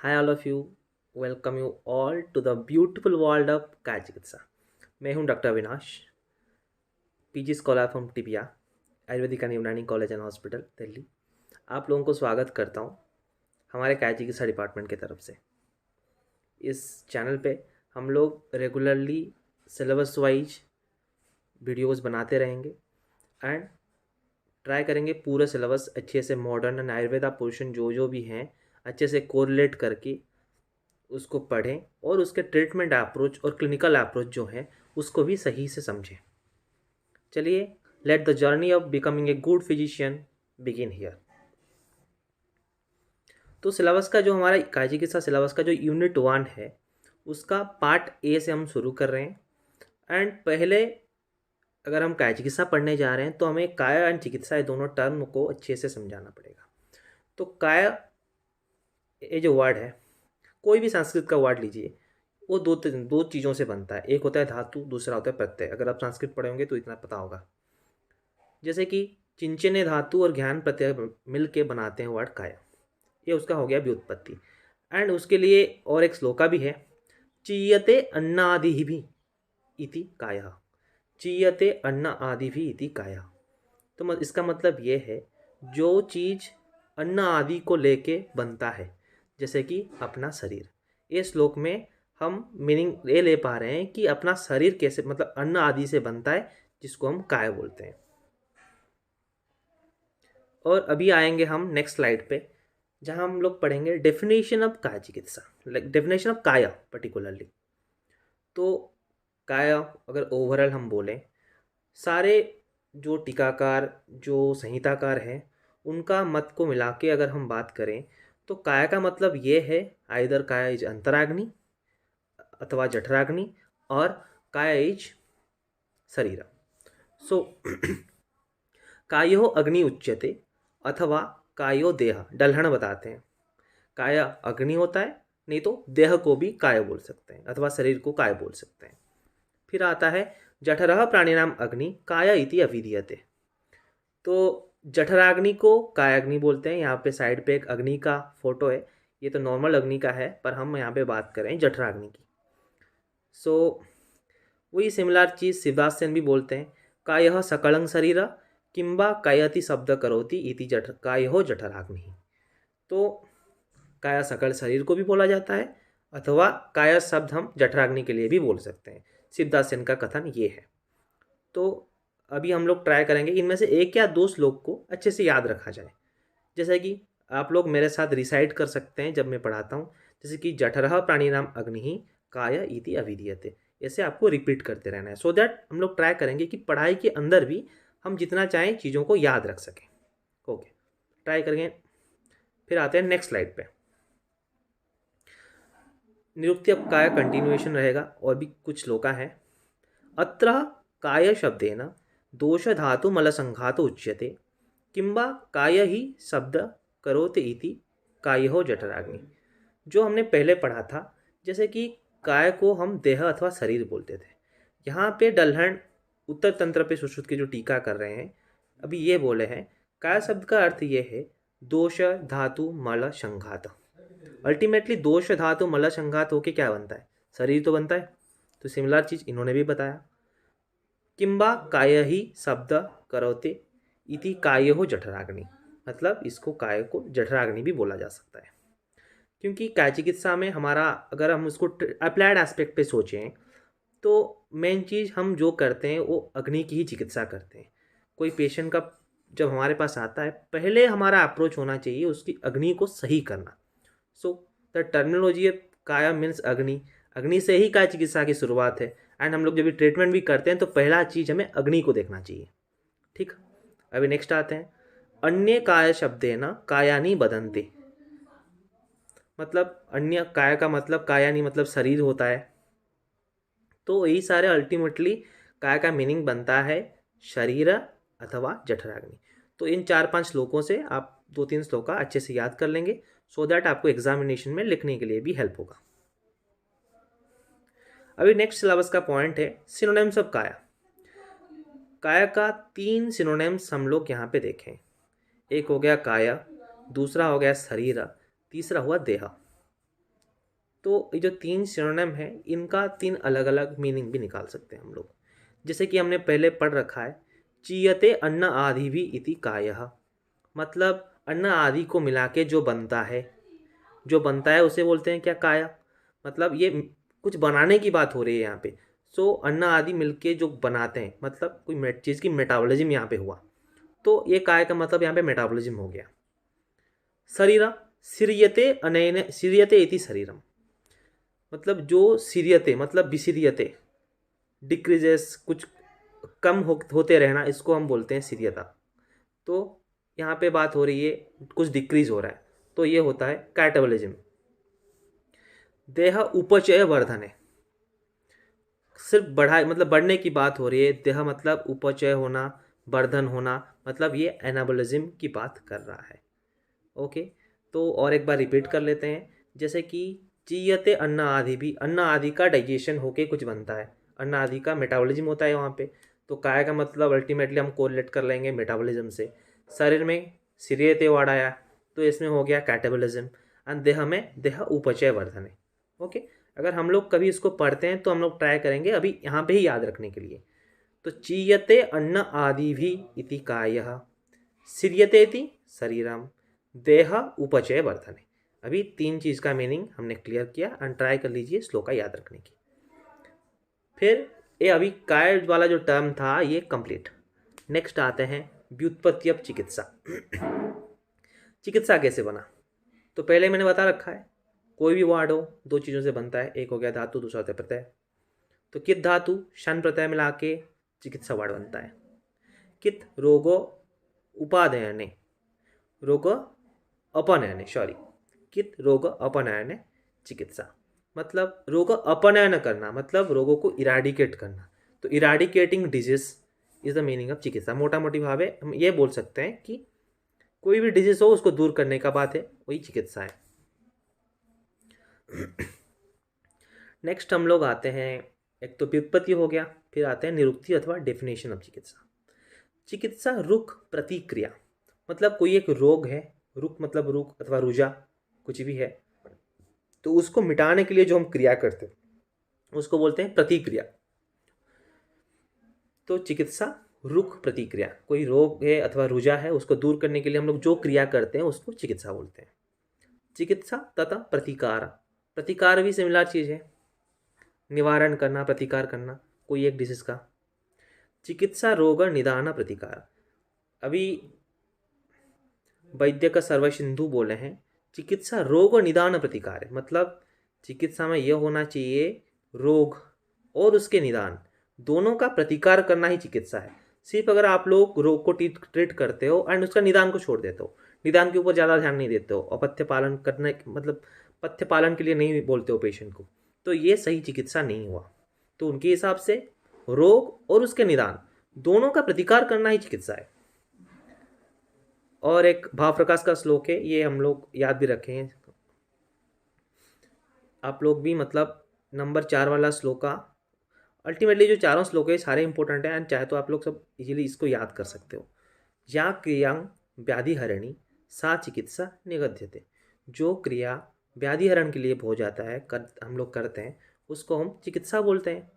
Hi all of you, welcome you all to the beautiful world of काय चिकित्सा। मैं हूं doctor Avinash, PG scholar from tibia Ayurvedic and यूनानी college and hospital Delhi. आप लोगों को स्वागत करता हूं हमारे काय चिकित्सा डिपार्टमेंट की तरफ से। इस चैनल पे हम लोग रेगुलरली सिलेबस वाइज वीडियोस बनाते रहेंगे एंड ट्राई करेंगे पूरा सिलेबस अच्छे से मॉडर्न एंड आयुर्वेदा पोर्शन जो भी हैं अच्छे से कोरिलेट करके उसको पढ़ें और उसके ट्रीटमेंट अप्रोच और क्लिनिकल अप्रोच जो है उसको भी सही से समझें। चलिए, let the journey of becoming a good physician begin here. तो सिलेबस का जो हमारा काय चिकित्सा सिलेबस का जो यूनिट 1 है उसका पार्ट ए से हम शुरू कर रहे हैं। एंड पहले अगर हम काय चिकित्सा पढ़ने जा रहे हैं तो हमें काय एंड चिकित्सा दोनों टर्म को अच्छे से समझाना पड़ेगा। तो काय ये जो वर्ड है, कोई भी संस्कृत का वर्ड लीजिए, वो दो चीज़ों से बनता है। एक होता है धातु, दूसरा होता है प्रत्यय। अगर आप संस्कृत पढ़े होंगे तो इतना पता होगा। जैसे कि चिंचने धातु और ज्ञान प्रत्यय मिल के बनाते हैं वर्ड काया, ये उसका हो गया व्युत्पत्ति। एंड उसके लिए और एक श्लोका भी है, चीयते अन्नादि भी इति काया, चीयते अन्न आदि भी इति काया। तो इसका मतलब ये है जो चीज़ अन्न आदि को लेके बनता है, जैसे कि अपना शरीर। इस श्लोक में हम मीनिंग ये ले पा रहे हैं कि अपना शरीर कैसे, मतलब अन्न आदि से बनता है, जिसको हम काय बोलते हैं। और अभी आएंगे हम नेक्स्ट स्लाइड पे, जहां हम लोग पढ़ेंगे डेफिनेशन ऑफ काय चिकित्सा, लाइक डेफिनेशन ऑफ काया पर्टिकुलरली। तो काया अगर ओवरऑल हम बोलें, सारे जो टीकाकार जो संहिताकार हैं उनका मत को मिला के अगर हम बात करें तो काया का मतलब ये है आइदर काया इज अंतराग्नि अथवा जठराग्नि और काया इज शरीर। सो कायो अग्नि उच्यते अथवा कायो देह, डल्हण बताते हैं। काया अग्नि होता है, नहीं तो देह को भी काय बोल सकते हैं अथवा शरीर को काय बोल सकते हैं। फिर आता है जठरः प्राणिनाम अग्नि काया इति अभिधीयते। तो जठराग्नि को कायाग्नि बोलते हैं। यहाँ पे साइड पे एक अग्नि का फोटो है, ये तो नॉर्मल अग्नि का है, पर हम यहाँ पे बात करें जठराग्नि की। सो वही सिमिलर चीज़ शिवदास सेन भी बोलते हैं, कायः सकलं शरीर किंबा कायति शब्द करोति इति जठ कायो जठराग्नि। तो काया सकल शरीर को भी बोला जाता है अथवा काया शब्द हम जठराग्नि के लिए भी बोल सकते हैं। शिवदास सेन का कथन ये है। तो अभी हम लोग ट्राई करेंगे इनमें से एक या दो श्लोक को अच्छे से याद रखा जाए। जैसे कि आप लोग मेरे साथ रिसाइट कर सकते हैं जब मैं पढ़ाता हूँ, जैसे कि जठरः प्राणिनाम अग्नि काय इति अभिधीयते। ऐसे आपको रिपीट करते रहना है, सो दैट हम लोग ट्राई करेंगे कि पढ़ाई के अंदर भी हम जितना चाहें चीज़ों को याद रख सकें। ओके, ट्राई करेंगे। फिर आते हैं नेक्स्ट स्लाइड पे। निरुक्ति अब काय कंटिन्यूएशन रहेगा और भी कुछ श्लोका है। अत्र काय शब्देन दोष धातु मल संघात उच्यते किंबा काय ही शब्द करोते इति कायो जठराग्नि। जो हमने पहले पढ़ा था, जैसे कि काय को हम देह अथवा शरीर बोलते थे, यहाँ पे डल्हण उत्तर तंत्र पे सुश्रुत की जो टीका कर रहे हैं अभी ये बोले हैं काय शब्द का अर्थ ये है दोष धातु मल संघात। अल्टीमेटली दोष धातु मल संघात होके क्या बनता है, शरीर तो बनता है। तो सिमिलर चीज़ इन्होंने भी बताया। किंबा काय ही शब्द करोते इति कायो जठराग्नि, मतलब इसको काय को जठराग्नि भी बोला जा सकता है। क्योंकि काय चिकित्सा में हमारा, अगर हम उसको अप्लाइड एस्पेक्ट पे सोचें तो मेन चीज़ हम जो करते हैं वो अग्नि की ही चिकित्सा करते हैं। कोई पेशेंट का जब हमारे पास आता है, पहले हमारा अप्रोच होना चाहिए उसकी अग्नि को सही करना। सो द टर्मिनोलॉजी काया मीन्स अग्नि, अग्नि से ही काय चिकित्सा की शुरुआत है। एंड हम लोग जब भी ट्रीटमेंट भी करते हैं तो पहला चीज़ हमें अग्नि को देखना चाहिए। ठीक, अभी नेक्स्ट आते हैं। अन्य काय शब्देन कायानि बदन्ते, मतलब अन्य काय का मतलब कायानि मतलब शरीर होता है। तो यही सारे अल्टीमेटली काय का मीनिंग बनता है शरीर अथवा जठराग्नि। तो इन 4-5 श्लोकों से आप 2-3 श्लोका अच्छे से याद कर लेंगे, सो दैट आपको एग्जामिनेशन में लिखने के लिए भी हेल्प होगा। अभी नेक्स्ट सिलेबस का पॉइंट है सिनोनिम्स ऑफ काया। काया का 3 सिनोनिम्स हम लोग यहाँ पे देखें। एक हो गया काया, दूसरा हो गया शरीर, तीसरा हुआ देह। तो ये जो 3 सिनोनिम है इनका 3 अलग अलग मीनिंग भी निकाल सकते हैं हम लोग। जैसे कि हमने पहले पढ़ रखा है, चीयते अन्न आदि भी इति कायः, मतलब अन्न आदि को मिला के जो बनता है उसे बोलते हैं क्या, काया। मतलब ये कुछ बनाने की बात हो रही है यहाँ पे। सो अन्न आदि मिलके जो बनाते हैं, मतलब कोई चीज़ की मेटाबॉलिज्म यहाँ पे हुआ, तो ये काय का मतलब यहाँ पे मेटाबॉलिज्म हो गया। शरीरा सिरियते इति शरीरम, मतलब जो सिरियते मतलब विसिरियते, डिक्रीजेस कुछ कम होते रहना, इसको हम बोलते हैं सिरियता। तो यहाँ पे बात हो रही है कुछ डिक्रीज हो रहा है, तो ये होता है कैटाबॉलिज्म। देह उपचय वर्धने, सिर्फ बढ़ाए मतलब बढ़ने की बात हो रही है। देह मतलब उपचय होना, वर्धन होना, मतलब ये एनाबॉलिज्म की बात कर रहा है। ओके, तो और एक बार रिपीट कर लेते हैं। जैसे कि चीयते अन्न आदि भी, अन्न आदि का डाइजेशन होके कुछ बनता है, अन्न आदि का मेटाबॉलिज्म होता है वहाँ पे। तो काय का मतलब अल्टीमेटली हम कोरिलेट कर लेंगे मेटाबॉलिज्म से। शरीर में सिरियते वर्ड आया तो इसमें हो गया कैटाबॉलिज्म, और देह में देह उपचय वर्धन है। ओके, अगर हम लोग कभी इसको पढ़ते हैं तो हम लोग ट्राई करेंगे अभी यहाँ पे ही याद रखने के लिए। तो चीयते अन्न आदि भी इति कायः, सिरियते इति शरीरम, देह उपचय वर्धने। अभी 3 चीज़ का मीनिंग हमने क्लियर किया, एंड ट्राई कर लीजिए श्लोका याद रखने की। फिर ये अभी काय वाला जो टर्म था ये कंप्लीट। नेक्स्ट आते हैं व्युत्पत्ति ऑफ चिकित्सा। चिकित्सा कैसे बना, तो पहले मैंने बता रखा है, कोई भी वर्ड हो 2 चीज़ों से बनता है, एक हो गया धातु, दूसरा होता है प्रत्यय। तो कित धातु शन प्रत्यय मिला के चिकित्सा वर्ड बनता है। कित रोगो उपादयने, रोग अपनयने, कित रोग अपनयने चिकित्सा, मतलब रोग अपनयन करना, मतलब रोगों को इराडिकेट करना। तो eradicating disease is the meaning of चिकित्सा। मोटा मोटी भाव है, हम ये बोल सकते हैं कि कोई भी डिजीज हो उसको दूर करने का बात है, वही चिकित्सा है। नेक्स्ट हम लोग आते हैं, एक तो व्युत्पत्ति हो गया, फिर आते हैं निरुक्ति अथवा डेफिनेशन ऑफ चिकित्सा। चिकित्सा रुख प्रतिक्रिया, मतलब कोई एक रोग है, रुख मतलब रुख अथवा रुजा कुछ भी है, तो उसको मिटाने के लिए जो हम क्रिया करते हैं उसको बोलते हैं प्रतिक्रिया। तो चिकित्सा रुख प्रतिक्रिया, कोई रोग है अथवा रुजा है उसको दूर करने के लिए हम लोग जो क्रिया करते हैं उसको चिकित्सा बोलते हैं। चिकित्सा तथा प्रतिकार, प्रतिकार भी सिमिलर चीज़ है, निवारण करना, प्रतिकार करना कोई एक डिजीज का। चिकित्सा रोग निदान प्रतिकार, अभी वैद्य का सर्वसिंधु बोले हैं चिकित्सा रोग निदान प्रतिकार है, मतलब चिकित्सा में यह होना चाहिए रोग और उसके निदान दोनों का प्रतिकार करना ही चिकित्सा है। सिर्फ अगर आप लोग रोग को ट्रीट करते हो एंड उसका निदान को छोड़ देते हो, निदान के ऊपर ज़्यादा ध्यान नहीं देते हो और पथ्य पालन करने मतलब पथ्य पालन के लिए नहीं बोलते हो पेशेंट को, तो ये सही चिकित्सा नहीं हुआ। तो उनके हिसाब से रोग और उसके निदान दोनों का प्रतिकार करना ही चिकित्सा है। और एक भाव प्रकाश का श्लोक है, ये हम लोग याद भी रखे हैं, आप लोग भी, मतलब नंबर 4 वाला श्लोका। अल्टीमेटली जो चारों श्लोक है सारे इंपॉर्टेंट हैं, एंड चाहे तो आप लोग सब इजीली इसको याद कर सकते हो। या क्रिया व्याधिहरणी सा चिकित्सा निगद्यते, जो क्रिया व्याधिहरण के लिए हो जाता है हम लोग करते हैं उसको हम चिकित्सा बोलते हैं।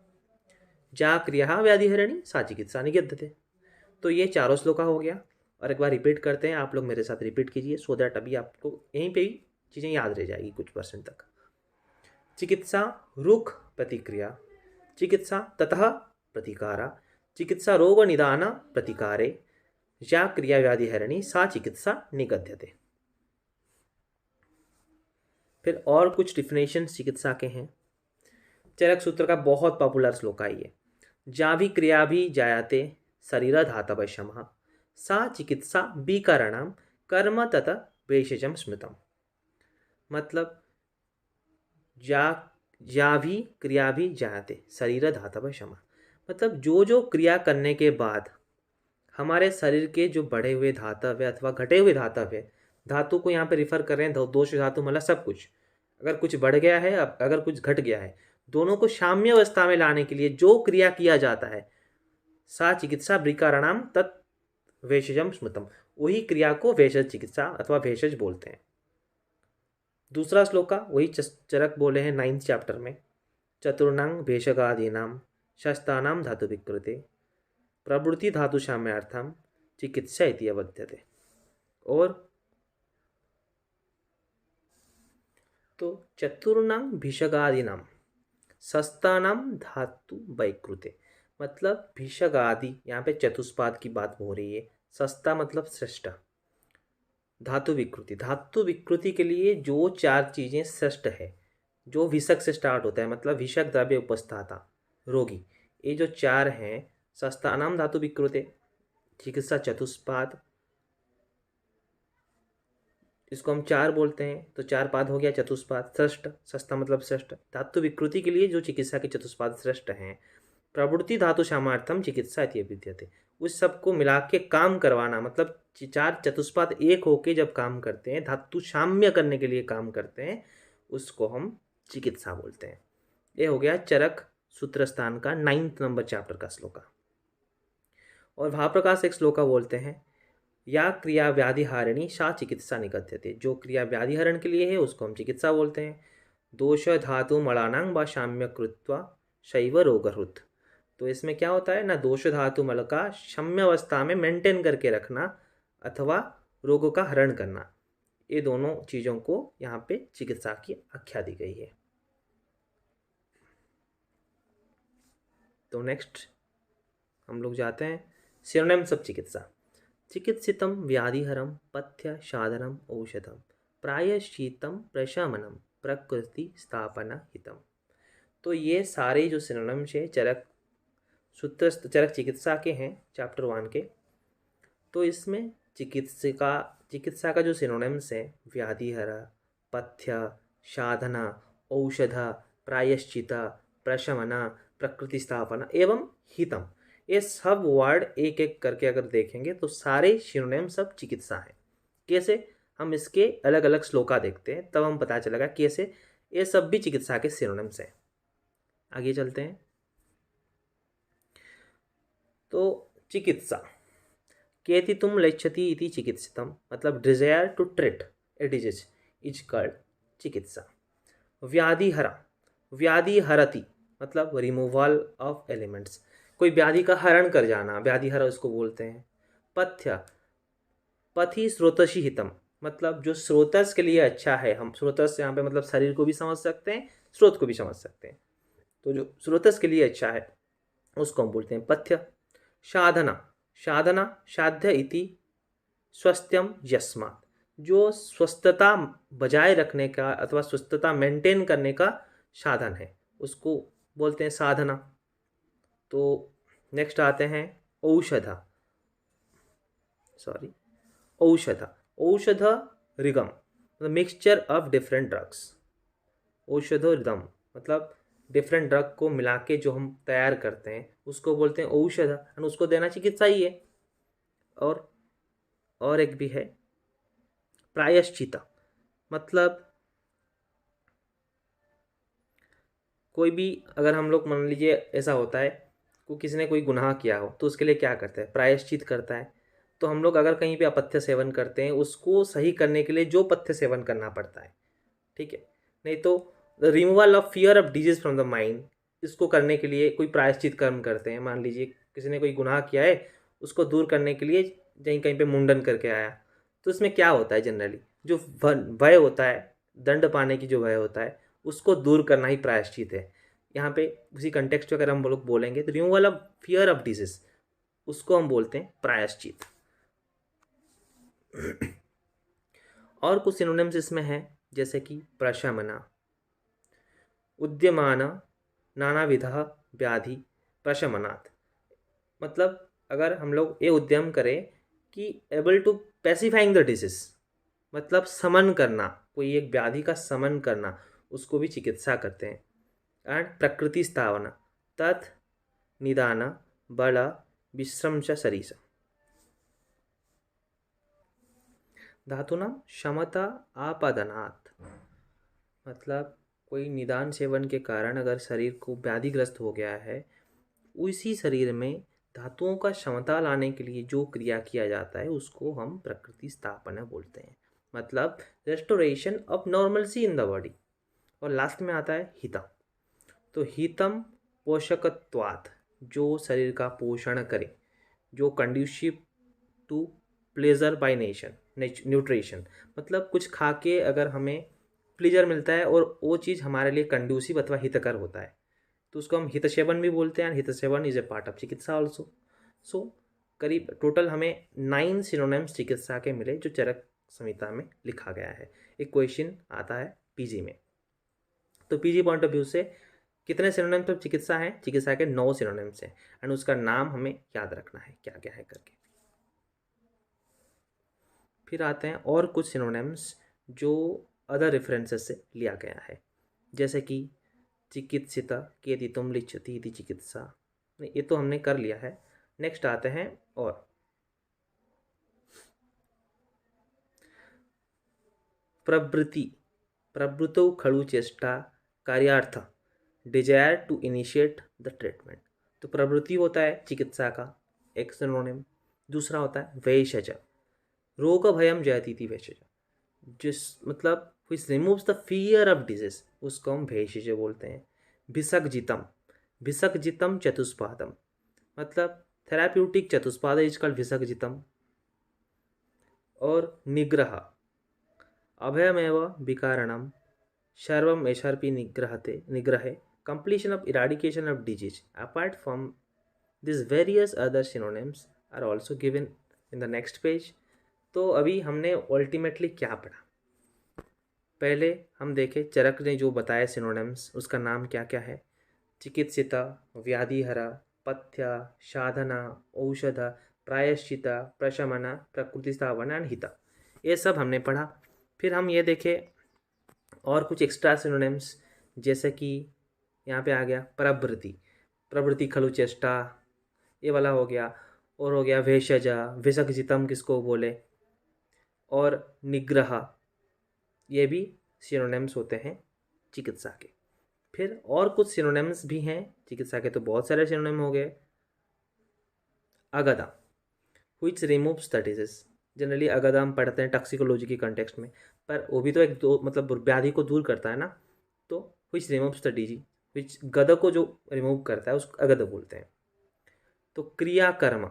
जा क्रिया व्याधिहरणी सा चिकित्सा निगद्यते। तो ये चारों श्लोका हो गया, और एक बार रिपीट करते हैं, आप लोग मेरे साथ रिपीट कीजिए सो दैट अभी आपको यहीं पे ही चीज़ें याद रह जाएगी कुछ परसेंट तक। चिकित्सा रुख प्रतिक्रिया, चिकित्सा ततः प्रतिकारा, चिकित्सा रोग निदान प्रतिकारे, या क्रिया व्याधिहरणी सा चिकित्सा निगद्यते। फिर और कुछ डिफिनेशन चिकित्सा के हैं। चरक सूत्र का बहुत पॉपुलर श्लोक है ये, जा भी क्रिया भी जायाते शरीर धातव शमः सा चिकित्सा विकरणम कर्म तथा वेशजम स्मृतम, मतलब जा भी क्रिया भी जाते शरीर धातव शमः, मतलब जो जो क्रिया करने के बाद हमारे शरीर के जो बढ़े हुए धातव है अथवा घटे हुए धातव है, धातु को यहाँ पे रिफर कर रहे हैं, दोष धातु मतलब सब कुछ, अगर कुछ बढ़ गया है अगर कुछ घट गया है, दोनों को साम्य अवस्था में लाने के लिए जो क्रिया किया जाता है, सा चिकित्सा विकरणाम तत् वेशजम स्मृतम, वही क्रिया को भेषज चिकित्सा अथवा भेषज बोलते हैं। दूसरा श्लोका वही चरक बोले हैं 9th चैप्टर में, चतुर्णांग भेषगादीनां शस्तानां धातु विकृते प्रवृत्ति धातु साम्यार्थम चिकित्सा इति अवध्यते। और तो चतुर्णांग भिषगादीनां शस्तानां धातु वैकृते, मतलब भिषग आदि, यहाँ पे चतुष्पाद की बात हो रही है। सस्ता मतलब श्रेष्ठ। धातु विकृति, धातु विकृति के लिए जो 4 चीज़ें श्रेष्ठ है, जो विषक से स्टार्ट होता है, मतलब विषक द्रव्य उपस्थाता रोगी, ये जो 4 हैं, सस्तानाम धातु विकृते, चिकित्सा चतुष्पाद, इसको हम 4 बोलते हैं, तो 4 पाद हो गया चतुष्पाद। श्रेष्ठ, सस्ता मतलब श्रेष्ठ। धातु विकृति के लिए जो चिकित्सा के चतुष्पाद श्रेष्ठ हैं। प्रवृत्ति धातु सामर्थ्यम चिकित्सा इति विद्यते, उस सबको मिला के काम करवाना, मतलब 4 चतुष्पाद एक होके जब काम करते हैं, धातु साम्य करने के लिए काम करते हैं, उसको हम चिकित्सा बोलते हैं। ये हो गया चरक सूत्र स्थान का 9th नंबर चैप्टर का श्लोका। और भावप्रकाश एक श्लोका बोलते हैं, या क्रिया व्याधिहारिणी सा चिकित्सा निगद्यते, जो क्रिया व्याधिहरण के लिए है उसको हम चिकित्सा बोलते हैं। दोष धातु मलानांग व साम्य कृत्वा शैव रोगहृत, तो इसमें क्या होता है ना, दोष धातु मल का साम्य अवस्था में मेंटेन करके रखना अथवा रोगों का हरण करना, ये दोनों चीज़ों को यहाँ पे चिकित्सा की आख्या दी गई है। तो नेक्स्ट हम लोग जाते हैं सिनोनिम्स ऑफ चिकित्सा। चिकित्सितम व्याधिहरम पथ्य साधनम औषधम प्रायश्चितम प्रशमनम प्रकृति स्थापना हितम। तो ये सारे जो सिनोनिम्स है चरक चिकित्सा के हैं चैप्टर 1 के। तो इसमें चिकित्सा का जो सिनोनिम्स है, व्याधिहर, पथ्य, साधना, औषध, प्रायश्चित, प्रशमना, प्रकृति स्थापना एवं हितम, ये सब वर्ड एक एक करके अगर देखेंगे तो सारे सिनोनिम सब चिकित्सा है। कैसे, हम इसके अलग अलग श्लोका देखते हैं तब हम पता चलेगा कैसे ये सब भी चिकित्सा के सिनोनिम्स हैं। आगे चलते हैं। तो चिकित्सा केति तुम लक्ष्यति इति चिकित्सितम, मतलब desire to treat a disease is called चिकित्सा। व्याधिहरा, व्याधि हरति मतलब रिमूवल ऑफ एलिमेंट्स, कोई व्याधि का हरण कर जाना, व्याधिहर उसको बोलते हैं। पथ्य, पथि स्रोतसी हितम, मतलब जो स्रोतस के लिए अच्छा है, हम स्रोतस यहाँ पे मतलब शरीर को भी समझ सकते हैं, स्रोत को भी समझ सकते हैं, तो जो स्रोतस के लिए अच्छा है उसको हम बोलते हैं पथ्य। साधना, साधना साध्य इति स्वस्थ्यम यस्मात्, जो स्वस्थता बजाय रखने का अथवा स्वस्थता मेंटेन करने का साधन है उसको बोलते हैं साधना। तो नेक्स्ट आते हैं औषध, औषध रिगम, मतलब मिक्सचर ऑफ डिफरेंट ड्रग्स। औषध रिगम मतलब डिफरेंट ड्रग को मिला के जो हम तैयार करते हैं उसको बोलते हैं औषध, और उसको देना चिकित्सा ही है। और एक भी है प्रायश्चित, मतलब कोई भी, अगर हम लोग मान लीजिए ऐसा होता है को किसी ने कोई गुनाह किया हो तो उसके लिए क्या करता है, प्रायश्चित करता है। तो हम लोग अगर कहीं पे अपथ्य सेवन करते हैं उसको सही करने के लिए जो पथ्य सेवन करना पड़ता है, ठीक है। नहीं तो removal of fear of disease from the mind, इसको करने के लिए कोई प्रायश्चित कर्म करते हैं। मान लीजिए किसी ने कोई गुनाह किया है, उसको दूर करने के लिए कहीं पे मुंडन करके आया, तो इसमें क्या होता है, जनरली जो भय होता है, दंड पाने की जो भय होता है उसको दूर करना ही प्रायश्चित है। यहाँ पे उसी कंटेक्स्ट में अगर हम लोग बोलेंगे तो removal of fear of disease, उसको हम बोलते हैं प्रायश्चित। और कुछ सिनोनिम्स इसमें है जैसे कि प्रशमना, उद्यमान नानाविध व्याधि प्रशमनात्, मतलब अगर हम लोग ये उद्यम करें कि able to pacifying the disease, मतलब समन करना, कोई एक व्याधि का समन करना, उसको भी चिकित्सा करते हैं। एंड प्रकृति स्थापना तत् निदान बल विश्रम च शरीर, धातुना क्षमता आपादनात्, मतलब कोई निदान सेवन के कारण अगर शरीर को व्याधिग्रस्त हो गया है, उसी शरीर में धातुओं का क्षमता लाने के लिए जो क्रिया किया जाता है उसको हम प्रकृति स्थापना बोलते हैं। मतलब restoration of normalcy in the body. और लास्ट में आता है हितम। तो हितम पोषकत्वात्, जो शरीर का पोषण करे, जो conducive to pleasure by nation nutrition, मतलब कुछ खा के अगर हमें प्लेजर मिलता है और वो चीज़ हमारे लिए कंड्यूसिव अथवा हितकर होता है, तो उसको हम हित सेवन भी बोलते हैं। हित seven is a part of चिकित्सा ऑल्सो। सो करीब टोटल हमें 9 सिनोनिम्स चिकित्सा के मिले जो चरक संहिता में लिखा गया है। एक क्वेश्चन आता है पीजी में, तो पीजी पॉइंट ऑफ व्यू से कितने सिनोनिम्स ऑफ चिकित्सा हैं? चिकित्सा के 9 सिनोनिम्स हैं एंड उसका नाम हमें याद रखना है क्या क्या है करके। फिर आते हैं और कुछ सिनोनिम्स जो अदर रेफरेंसेस से लिया गया है, जैसे कि चिकित्सिता केदितुम लिच्छति इति चिकित्सा, ये तो हमने कर लिया है। नेक्स्ट आते हैं और प्रवृत्ति, प्रवृत्तौ खलु चेष्टा कार्यार्थ desire to initiate the treatment. तो प्रवृत्ति होता है चिकित्सा का एक सिनोनिम। दूसरा होता है वैषज, रोग भयम जयति इति वैषज, जिस मतलब विच removes the fear of disease, उसको हम भेषज बोलते हैं। भिषग्जितम, भिषग्जितम चतुष्पादम, मतलब थेराप्यूटिक चतुष्पाद इज कॉल्ड भिषग्जितम। और निग्रह, अभयमेव विकारणम सर्वम एशर्पी निग्रहते निग्रहे completion of eradication of disease. Apart from these various other synonyms are also given in the next page. तो अभी हमने अल्टीमेटली क्या पढ़ा? पहले हम देखें चरक ने जो बताया सिनोनिम्स, उसका नाम क्या क्या है? चिकित्सिता, व्याधिहरा, पथ्य, साधना, औषध, प्रायश्चिता, प्रशमना, प्रकृतिस्थापना एंड हिता, ये सब हमने पढ़ा। फिर हम ये देखें और कुछ एक्स्ट्रा सिनोनिम्स, जैसे कि यहाँ पे आ गया प्रवृत्ति, प्रवृत्ति खलु चेष्टा, ये वाला हो गया। और हो गया भेषजा, विषगजितम किसको बोले, और निग्रह, ये भी सिनोनिम्स होते हैं चिकित्सा के। फिर और कुछ सिनोनिम्स भी हैं चिकित्सा के, तो बहुत सारे सिनोनिम हो गए। अगदा, which removes the disease. Generally अगदा हम पढ़ते हैं टॉक्सिकोलॉजी के कंटेक्स्ट में, पर वो भी तो एक दो मतलब व्याधि को दूर करता है ना। तो which removes the disease, which गद को जो रिमूव करता है उसको अगद बोलते हैं। तो क्रियाकर्म,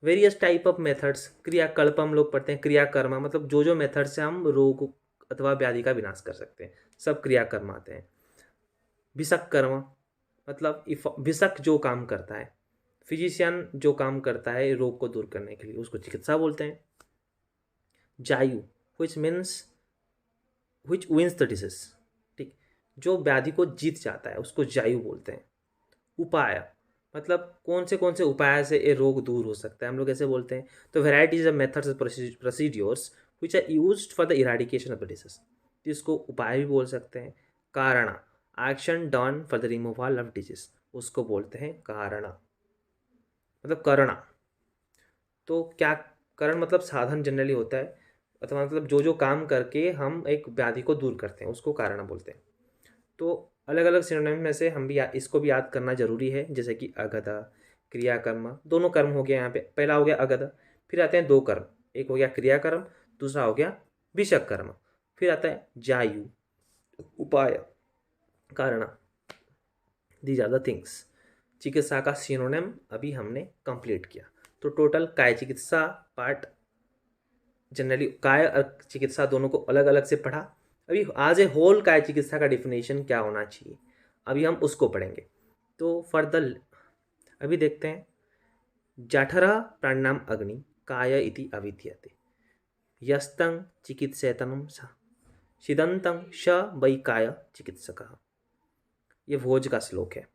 वेरियस टाइप ऑफ मेथड्स, क्रियाकल्प हम लोग पढ़ते हैं। क्रियाकर्म मतलब जो जो मेथड से हम रोग अथवा व्याधि का विनाश कर सकते हैं, सब क्रियाकर्म आते हैं। भिषक कर्म मतलब भिषक जो काम करता है, फिजिशियन जो काम करता है रोग को दूर करने के लिए, उसको चिकित्सा बोलते हैं। जायु, which means which wins the disease, ठीक, जो व्याधि को जीत जाता है उसको जायु बोलते हैं। उपाय मतलब कौन से उपाय से ये रोग दूर हो सकता है, हम लोग ऐसे बोलते हैं। तो varieties of methods procedures which are used for the eradication of the disease, इसको उपाय भी बोल सकते हैं। कारण, action done for the removal of disease, उसको बोलते हैं कारण, मतलब करना। तो क्या करण मतलब साधन जनरली होता है, अथवा मतलब जो जो काम करके हम एक व्याधि को दूर करते हैं उसको कारण बोलते हैं। तो अलग अलग सिनोनिम में से हम भी इसको भी याद करना जरूरी है, जैसे कि अगदा, क्रियाकर्म, दोनों कर्म हो गया यहाँ पे। पहला हो गया अगदा, फिर आते हैं दो कर्म, एक हो गया क्रियाकर्म, दूसरा हो गया विषक कर्म। फिर आता है जायु, उपाय, कारण, दीज आर द थिंग्स। चिकित्सा का सिनोनिम अभी हमने कंप्लीट किया। तो टोटल काय चिकित्सा पार्ट, जनरली काय और चिकित्सा दोनों को अलग अलग से पढ़ा। अभी आज ए होल काय चिकित्सा का डिफिनेशन क्या होना चाहिए, अभी हम उसको पढ़ेंगे। तो फॉर द अभी देखते हैं, जठरा प्राणायाम अग्नि काय इति अविद्यते, यस्तं चिकित्सेतनं स सिदंतं स वै काय चिकित्सकः। ये भोज का श्लोक है।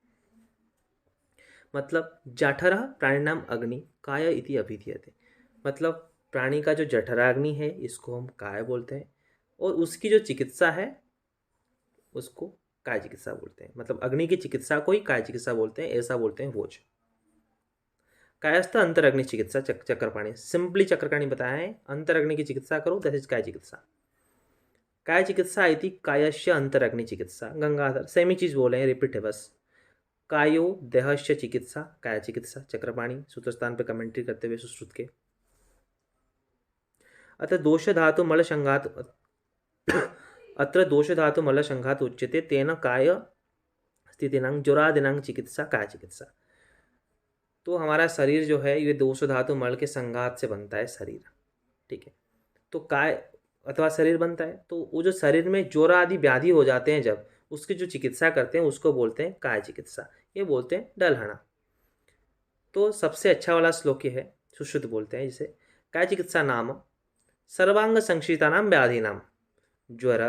मतलब जठरा प्राणायाम अग्नि काय इति अभिधीयते, मतलब प्राणी का जो जठराग्नि है इसको हम काय बोलते हैं, और उसकी जो चिकित्सा है उसको काय चिकित्सा बोलते हैं। मतलब अग्नि की चिकित्सा को ही काय चिकित्सा बोलते हैं, ऐसा बोलते हैं भोज। कायस्थ अंतरअग्नि चिकित्सा चक्रपाणी, सिंपली चक्रपाणी बताया है, अंतरअग्नि की चिकित्सा करो दैट इज काय चिकित्सा। काय चिकित्सा इति कायस्य अंतरअग्नि चिकित्सा, गंगाधर सेम ही चीज बोले हैं, रिपीट है बस। कायो देहस्य चिकित्सा काय चिकित्सा, चक्रपाणी सूत्रस्थान पे कमेंट्री करते हुए सुश्रुत के। अत्र दोषधातुमलसंघात अत्र दोषधातुमलसंघात उच्यते तेन काय स्थितिनां ज्वरादिनां चिकित्सा काय चिकित्सा। तो हमारा शरीर जो है ये दोष धातु मल के संघात से बनता है शरीर, ठीक है। तो काय अथवा शरीर बनता है, तो वो जो शरीर में ज्वर आदि व्याधि हो जाते हैं जब, उसकी जो चिकित्सा करते हैं उसको बोलते हैं काय चिकित्सा, ये बोलते हैं डलहना। तो सबसे अच्छा वाला श्लोक ये है, सुश्रुत बोलते हैं जिसे, काय चिकित्सा नाम सर्वांग संशितानाम व्याधीनाम ज्वर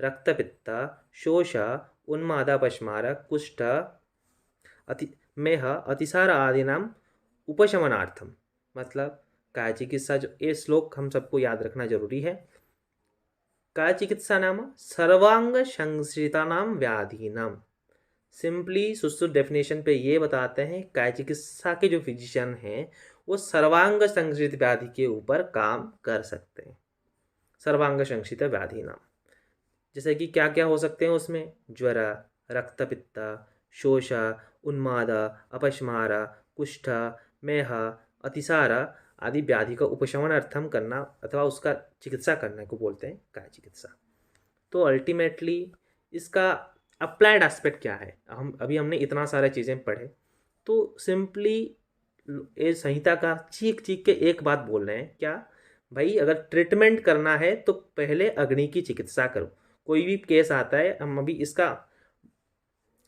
रक्तपित्त शोष उन्मादापश्मार कुष्ठ अति मेह अतिसार आदिनाम उपशमनार्थम। मतलब काय चिकित्सा, जो ये श्लोक हम सबको याद रखना जरूरी है। काय चिकित्सा नाम सर्वांग संश्रितानाम व्याधीनाम। सिंपली सुश्रुत डेफिनेशन पे ये बताते हैं काय चिकित्सा के जो फिजिशियन हैं वो सर्वांग संश्रित व्याधि के ऊपर काम कर सकते हैं। सर्वांग संश्रित व्याधि नाम जैसे कि क्या क्या हो सकते हैं उसमें, ज्वर, रक्तपित्त, शोष, उन्माद, अपस्मार, कुष्ठ, मेह, अतिसार आदि व्याधि का उपशमन अर्थम करना अथवा उसका चिकित्सा करने को बोलते हैं काय चिकित्सा। तो अल्टीमेटली इसका अप्लाइड एस्पेक्ट क्या है, हमने इतना सारे चीज़ें पढ़े, तो सिंपली ये संहिता का चीख चीख के एक बात बोल रहे हैं, क्या भाई, अगर ट्रीटमेंट करना है तो पहले अग्नि की चिकित्सा करो। कोई भी केस आता है, हम अभी इसका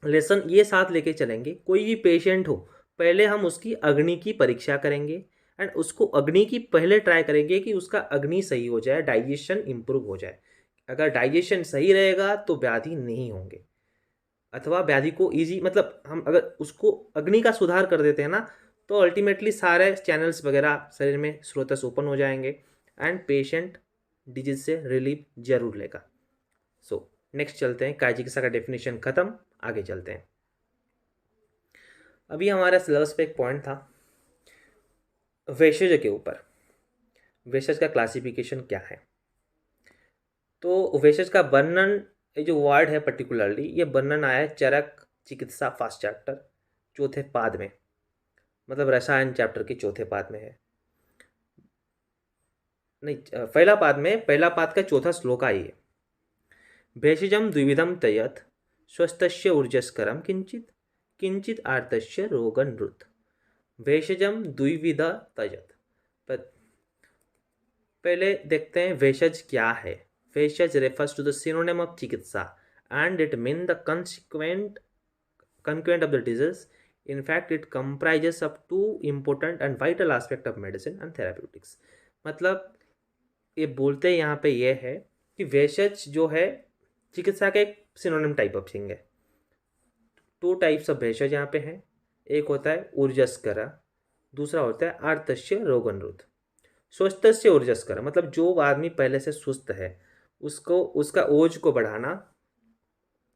लेसन ये साथ लेके चलेंगे, कोई भी पेशेंट हो पहले हम उसकी अग्नि की परीक्षा करेंगे एंड उसको अग्नि की पहले ट्राई करेंगे कि उसका अग्नि सही हो जाए, डाइजेशन इम्प्रूव हो जाए। अगर डाइजेशन सही रहेगा तो व्याधि नहीं होंगे, अथवा व्याधि को ईजी, मतलब हम अगर उसको अग्नि का सुधार कर देते हैं ना, तो अल्टीमेटली सारे चैनल्स वगैरह शरीर में स्रोतस ओपन हो जाएंगे एंड पेशेंट डिजीज से रिलीफ जरूर लेगा। सो नेक्स्ट चलते हैं, काय चिकित्सा का डेफिनेशन खत्म, आगे चलते हैं। अभी हमारे सिलेबस पे एक पॉइंट था वेशज के ऊपर, वेशज का क्लासिफिकेशन क्या है। तो वेशज का वर्णन, ये जो वर्ड है पर्टिकुलरली, ये वर्णन आया है चरक चिकित्सा फर्स्ट चैप्टर चौथे पाद में, मतलब रसायन चैप्टर के चौथे पाद में है, नहीं पहला पाद में, पहला पाद का चौथा श्लोक आई है। भेषजम द्विविधम तयत स्वस्थस्य ऊर्जस्करम किंचित किंचित आर्तस्य रोगनृत। भेषजम द्विविध तयत, पहले देखते हैं भेषज क्या है। भेषज refers to the synonym of चिकित्सा and it means the concurrent of the disease. In fact, it comprises of two important and vital aspects of medicine and therapeutics. मतलब ये बोलते हैं यहाँ पे ये है कि भेषज जो है चिकित्सा का एक सिनोनिम टाइप ऑफ थिंग है। टू टाइप्स ऑफ भेषज यहाँ पे हैं, एक होता है ऊर्जस्कर, दूसरा होता है आर्तस्य रोगनरुत। स्वस्थस्य ऊर्जस्कर मतलब जो आदमी पहले से सुस्त है उसको, उसका ओज को बढ़ाना,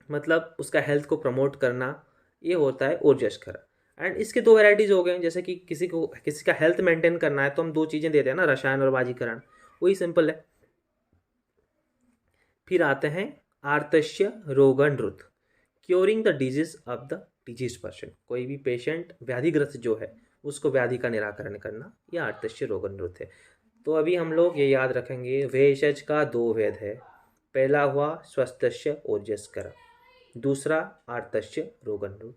मतलब उसका हेल्थ को प्रमोट करना, ये होता है ऊर्जस्कर। एंड इसके दो वैरायटीज हो गए, जैसे कि किसी का हेल्थ मेंटेन करना है तो हम दो चीज़ें देते हैं ना, रसायन और बाजीकरण, वही सिंपल है। फिर आते हैं आर्तस्य रोगनरुत, curing the disease of the disease person. कोई भी पेशेंट व्याधिग्रस्त जो है उसको व्याधि का निराकरण करना, यह आर्तस्य रोगनरुत है। तो अभी हम लोग ये याद रखेंगे, भेषज का दो भेद है, पहला हुआ स्वस्थस्य ओजस्कर, दूसरा आर्तस्य रोगनरुत।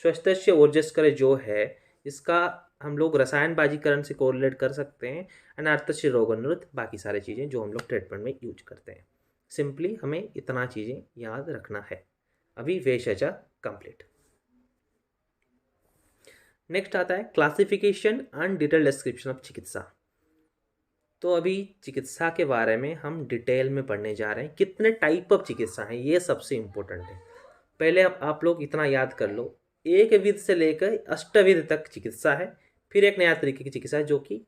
स्वस्थस्य ओजस्कर जो है इसका हम लोग रसायन बाजीकरण से कोरिलेट कर सकते हैं, एंड आर्तस्य रोगनरुत बाकी सारी चीज़ें जो हम लोग ट्रीटमेंट में यूज करते हैं। सिंपली हमें इतना चीज़ें याद रखना है। अभी भेषज कंप्लीट। नेक्स्ट आता है classification and detail description of चिकित्सा। तो अभी चिकित्सा के बारे में हम डिटेल में पढ़ने जा रहे हैं, कितने टाइप ऑफ चिकित्सा हैं ये सबसे इम्पोर्टेंट है। पहले आप लोग इतना याद कर लो, एक विध से लेकर अष्टविध तक चिकित्सा है, फिर एक नया तरीके की चिकित्सा है जो कि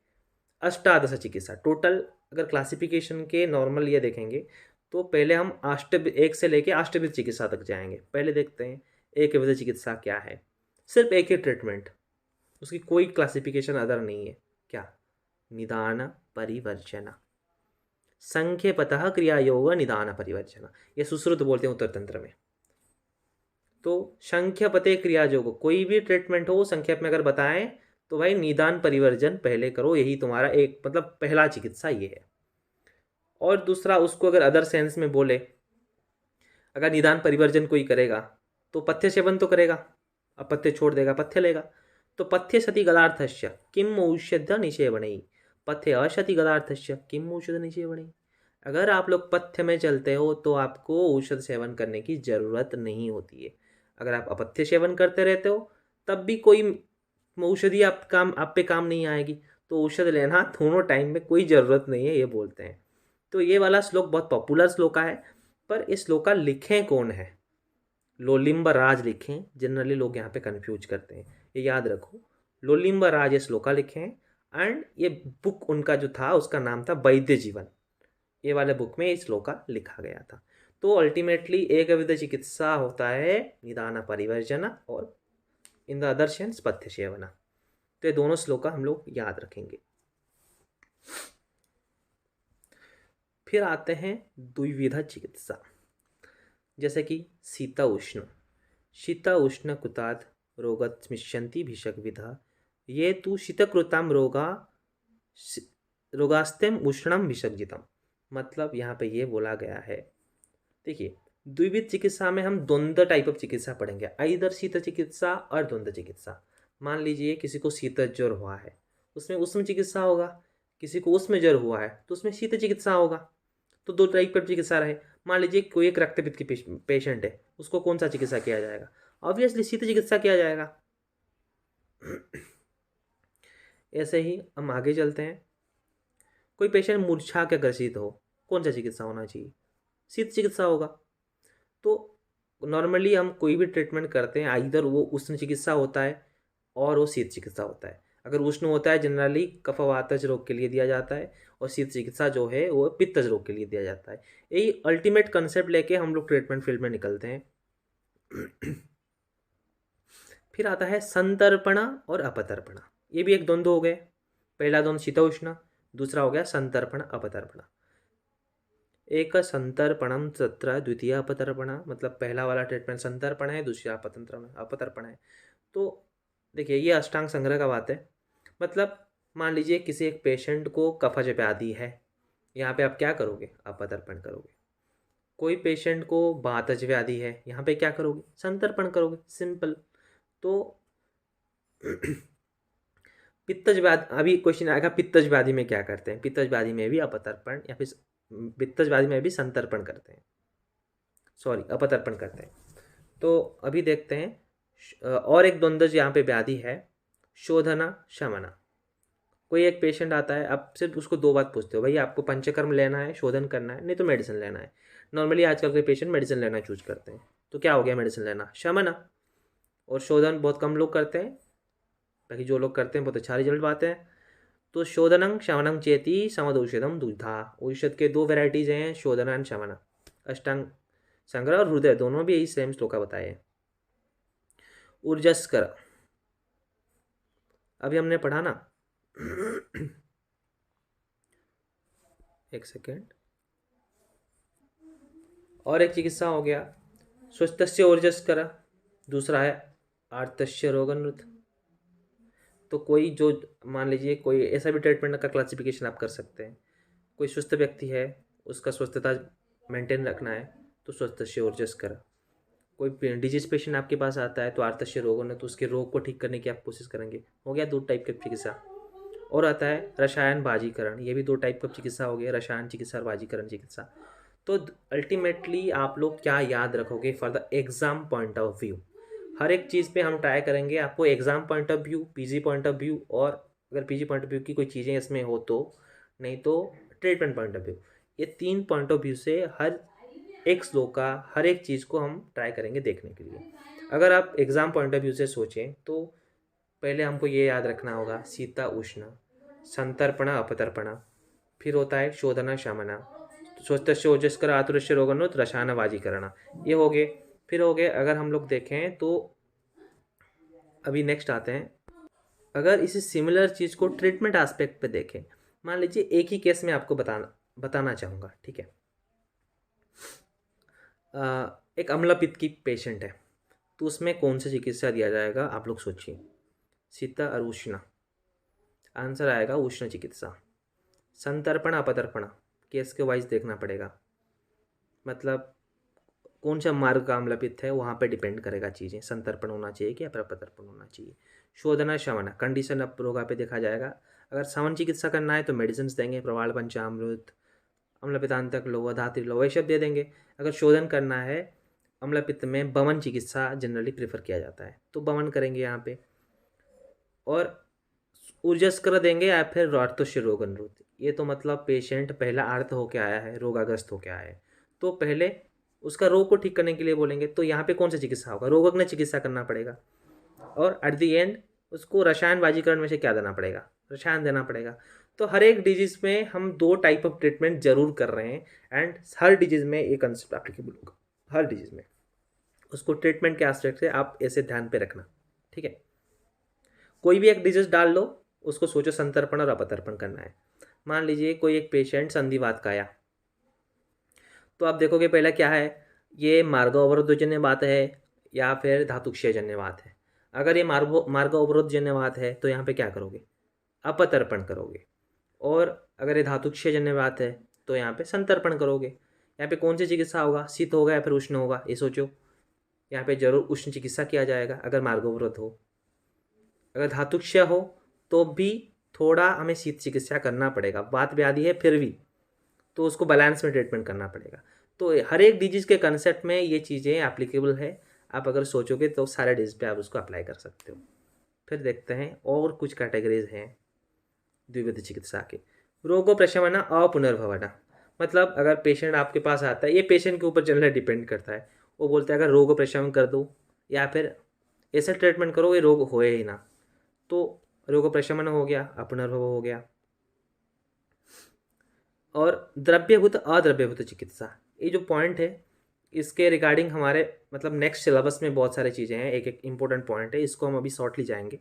अष्टादश चिकित्सा। टोटल अगर क्लासिफिकेशन के नॉर्मल ये देखेंगे तो पहले हम एक से लेकर अष्टविध चिकित्सा तक जाएंगे। पहले देखते हैं एक विध चिकित्सा क्या है, सिर्फ एक ही ट्रीटमेंट, उसकी कोई क्लासिफिकेशन अदर नहीं है। क्या? निदान परिवर्जन, संख्यपतः क्रिया योग निदान परिवर्जन, ये सुश्रुत बोलते हैं उत्तर तंत्र में। तो संख्यापते क्रिया योग, कोई भी ट्रीटमेंट हो संक्षेप में अगर बताएं तो भाई निदान परिवर्जन पहले करो, यही तुम्हारा एक मतलब पहला चिकित्सा ये है। और दूसरा उसको अगर अदर सेंस में बोले, अगर निदान परिवर्जन कोई करेगा तो पथ्य सेवन तो करेगा, अब पथ्य छोड़ देगा, पथ्य लेगा। तो पथ्य सति गदार्थस्य किम औषध निषेवणे, पथ्य असति गदार्थस्य किम औषध निषेवणे। अगर आप लोग पथ्य में चलते हो तो आपको औषध सेवन करने की जरूरत नहीं होती है। अगर आप अपथ्य सेवन करते रहते हो तब भी कोई औषधि आप पे काम नहीं आएगी। तो औषध लेना दोनों टाइम में कोई ज़रूरत नहीं है, ये बोलते हैं। तो ये वाला श्लोक बहुत पॉपुलर श्लोका है, पर इस श्लोका लिखें कौन है? लोलिम्ब राज लिखें। जनरली लोग यहाँ पे कंफ्यूज करते हैं, ये याद रखो। लोलिम्ब राज ये श्लोका लिखे हैं, एंड ये बुक उनका जो था उसका नाम था वैद्य जीवन। ये वाले बुक में ये श्लोका लिखा गया था। तो अल्टीमेटली एकविध चिकित्सा होता है निदान परिवर्जन और इन द अदर सेंस पथ्य सेवना। तो ये दोनों श्लोका हम लोग याद रखेंगे। फिर आते हैं द्विविध चिकित्सा, जैसे कि शीता उष्ण। शीता उष्ण कुताद रोगस्मिष्यन्ति भिषक विधा, ये तु शीतकृताम रोगास्तेम उष्णम भिषकजितम। मतलब यहाँ पे ये बोला गया है, देखिए द्विविध चिकित्सा में हम द्वंद्व टाइप ऑफ चिकित्सा पढ़ेंगे, इधर शीत चिकित्सा और द्वंद्व चिकित्सा। मान लीजिए किसी को शीत ज्वर हुआ है, उसमें उष्ण चिकित्सा होगा, किसी को उष्ण ज्वर हुआ है तो उसमें शीत चिकित्सा होगा। तो दो टाइप ऑफ चिकित्सा रहे। मान लीजिए कोई एक रक्तपित्त की पेशेंट है, उसको कौन सा चिकित्सा किया जाएगा? ऑब्वियसली शीत चिकित्सा किया जाएगा। ऐसे ही हम आगे चलते हैं। कोई पेशेंट मूर्छा के ग्रसित हो, कौन सा चिकित्सा होना चाहिए? शीत चिकित्सा होगा। तो नॉर्मली हम कोई भी ट्रीटमेंट करते हैं, इधर वो उष्ण चिकित्सा होता है और वो शीत चिकित्सा होता है। अगर उष्ण होता है जनरली कफवातज रोग के लिए दिया जाता है, और शीत चिकित्सा जो है वो पित्तज रोग के लिए दिया जाता है। यही अल्टीमेट कंसेप्ट लेके हम लोग ट्रीटमेंट फील्ड में निकलते हैं। फिर आता है संतर्पणा और अपतर्पणा। ये भी एक द्वंद्व हो गए। पहला द्वंद्व शीतोष्ण, दूसरा हो गया संतर्पण अपतर्पणा। एक संतर्पणम तत्र द्वितीय अपतर्पणा, मतलब पहला वाला ट्रीटमेंट संतर्पण है, दूसरा अपतर्पण है। तो देखिए ये अष्टांग संग्रह का बात है। मतलब मान लीजिए किसी एक पेशेंट को कफज व्याधि है, यहाँ पे आप क्या करोगे? अपतर्पण करोगे। कोई पेशेंट को वातज व्याधि है, यहाँ पे क्या करोगे? संतर्पण करोगे, सिंपल। तो पित्तज व्याधि, अभी क्वेश्चन आएगा पित्तज व्याधि में क्या करते हैं? पित्तज व्याधि में भी अपतर्पण या फिर पित्तज व्याधि में भी संतर्पण करते हैं, सॉरी अपतर्पण करते हैं। तो अभी देखते हैं और एक द्वंद्व यहाँ पे व्याधि है, शोधना शमना। कोई एक पेशेंट आता है, आप सिर्फ उसको दो बात पूछते हो, भाई आपको पंचकर्म लेना है, शोधन करना है, नहीं तो मेडिसिन लेना है। नॉर्मली आजकल के पेशेंट मेडिसिन लेना चूज करते हैं। तो क्या हो गया मेडिसिन लेना? शमना। और शोधन बहुत कम लोग करते हैं, बाकी जो लोग करते हैं बहुत अच्छा रिजल्ट पाते हैं। तो शोधनं शमनं चेति समदौषधम दुग्धा। औषध के दो वेराइटीज हैं, शोधन एंड शमन। अष्टांग संग्रह और हृदय दोनों भी यही सेम श्लोका बताए हैं। ऊर्जस्कर अभी हमने पढ़ा ना। एक सेकेंड। और एक चिकित्सा हो गया स्वस्थस्य ऊर्जस्कर, दूसरा है आर्तस्य रोगनृत। तो कोई जो मान लीजिए कोई ऐसा भी ट्रीटमेंट का क्लासिफिकेशन आप कर सकते हैं। कोई स्वस्थ व्यक्ति है, उसका स्वस्थता मेंटेन रखना है तो स्वस्थस्य ऊर्जस्कर। कोई डिजीज पेशेंट आपके पास आता है तो आर्तस्य रोगन, तो उसके रोग को ठीक करने की आप कोशिश करेंगे। हो गया दो टाइप की चिकित्सा। और आता है रसायन बाजीकरण, ये भी दो टाइप का चिकित्सा हो गया, रसायन चिकित्सा और बाजीकरण चिकित्सा। तो अल्टीमेटली आप लोग क्या याद रखोगे for the exam point of view? हर एक चीज़ पे हम ट्राई करेंगे आपको exam point of view, PG point of view, और अगर पीजी पॉइंट ऑफ व्यू की कोई चीज़ें इसमें हो तो, नहीं तो ट्रीटमेंट पॉइंट ऑफ व्यू। ये तीन पॉइंट ऑफ व्यू से हर एक श्लोक का हर एक चीज़ को हम ट्राई करेंगे देखने के लिए। अगर आप एग्ज़ाम पॉइंट ऑफ व्यू से सोचें तो पहले हमको ये याद रखना होगा शीता उष्ण, संतर्पणा अपतर्पणा, फिर होता है शोधना शमना, स्वस्थस्य ओजस्कर आतुरस्य रोगनोत रसायन बाजीकरण, ये हो गए। फिर हो गए अगर हम लोग देखें तो अभी नेक्स्ट आते हैं, अगर इसी सिमिलर चीज़ को ट्रीटमेंट एस्पेक्ट पे देखें, मान लीजिए एक ही केस में आपको बताना चाहूँगा, ठीक है। एक अम्लपित्त की पेशेंट है, तो उसमें कौन सा चिकित्सा दिया जाएगा? आप लोग सोचिए, शीता और उष्ण। आंसर आएगा उष्ण चिकित्सा। संतर्पण अपतर्पण, केस के वाइज देखना पड़ेगा, मतलब कौन सा मार्ग का अम्लपित्त है वहाँ पे डिपेंड करेगा चीज़ें, संतर्पण होना चाहिए कि अप्रतर्पण होना चाहिए। शोधना शमन कंडीशन अप रोगा पे देखा जाएगा। अगर शमन चिकित्सा करना है तो मेडिसिन देंगे, प्रवाल पंचामृत, अम्लपित्तांतक लोहा, धात्री लोहा, ये सब दे देंगे। अगर शोधन करना है अम्लपित्त में बमन चिकित्सा जनरली प्रेफर किया जाता है, तो बमन करेंगे यहाँ पे। और ऊर्जस्कर देंगे या फिर आर्तोश्य रोग अनुरोध, ये तो मतलब पेशेंट पहला आर्त होके आया है, रोगाग्रस्त होके आया है, तो पहले उसका रोग को ठीक करने के लिए बोलेंगे। तो यहाँ पे कौन सा चिकित्सा होगा, रोगज्ञ चिकित्सा करना पड़ेगा। और एट दी एंड उसको रसायनबाजीकरण में से क्या देना पड़ेगा, रसायन देना पड़ेगा। तो हर एक डिजीज़ में हम 2 टाइप ऑफ ट्रीटमेंट जरूर कर रहे हैं, एंड हर डिजीज़ में ये कंसेप्ट एप्लीकेबल होगा, हर डिजीज़ में। उसको ट्रीटमेंट के एस्पेक्ट से आप ऐसे ध्यान पे रखना, ठीक है। कोई भी एक डिजीज़ डाल लो, उसको सोचो संतर्पण और अपतर्पण करना है। मान लीजिए कोई एक पेशेंट संधिवात का आया, तो आप देखोगे पहला क्या है, ये मार्ग अवरोधजन्य बात है या फिर धातुक्षयजन्य बात है। अगर ये मार्ग अवरोधजन्य बात है तो यहाँ पे क्या करोगे, अपतर्पण करोगे। और अगर ये धातुक्षयजन्य बात है तो यहाँ पे संतर्पण करोगे। यहाँ पे कौन सी चिकित्सा होगा, शीत होगा या फिर उष्ण होगा, ये सोचो। यहाँ पे जरूर उष्ण चिकित्सा किया जाएगा अगर मार्ग अवरोध हो। अगर धातुक्षय हो तो भी थोड़ा हमें शीत चिकित्सा करना पड़ेगा, बात व्याधि है फिर भी, तो उसको बैलेंस में ट्रीटमेंट करना पड़ेगा। तो हर एक डिजीज़ के कंसेप्ट में ये चीज़ें एप्लीकेबल है। आप अगर सोचोगे तो सारे डिजीज पे आप उसको अप्लाई कर सकते हो। फिर देखते हैं और कुछ कैटेगरीज हैं द्विविध चिकित्सा के। रोगो प्रशमन अपुनर्भवना, मतलब अगर पेशेंट आपके पास आता है, ये पेशेंट के ऊपर जनरली डिपेंड करता है। वो बोलते हैं अगर रोग प्रशमन कर दो या फिर ऐसा ट्रीटमेंट करो ये रोग होए ही ना, तो रोग प्रशमन हो गया, अपुनर्भव हो गया। और द्रव्यभूत अद्रव्यभूत चिकित्सा, ये जो पॉइंट है इसके रिगार्डिंग हमारे मतलब नेक्स्ट सिलेबस में बहुत सारी चीज़ें हैं, एक एक इम्पोर्टेंट पॉइंट है, इसको हम अभी शॉर्टली जाएंगे।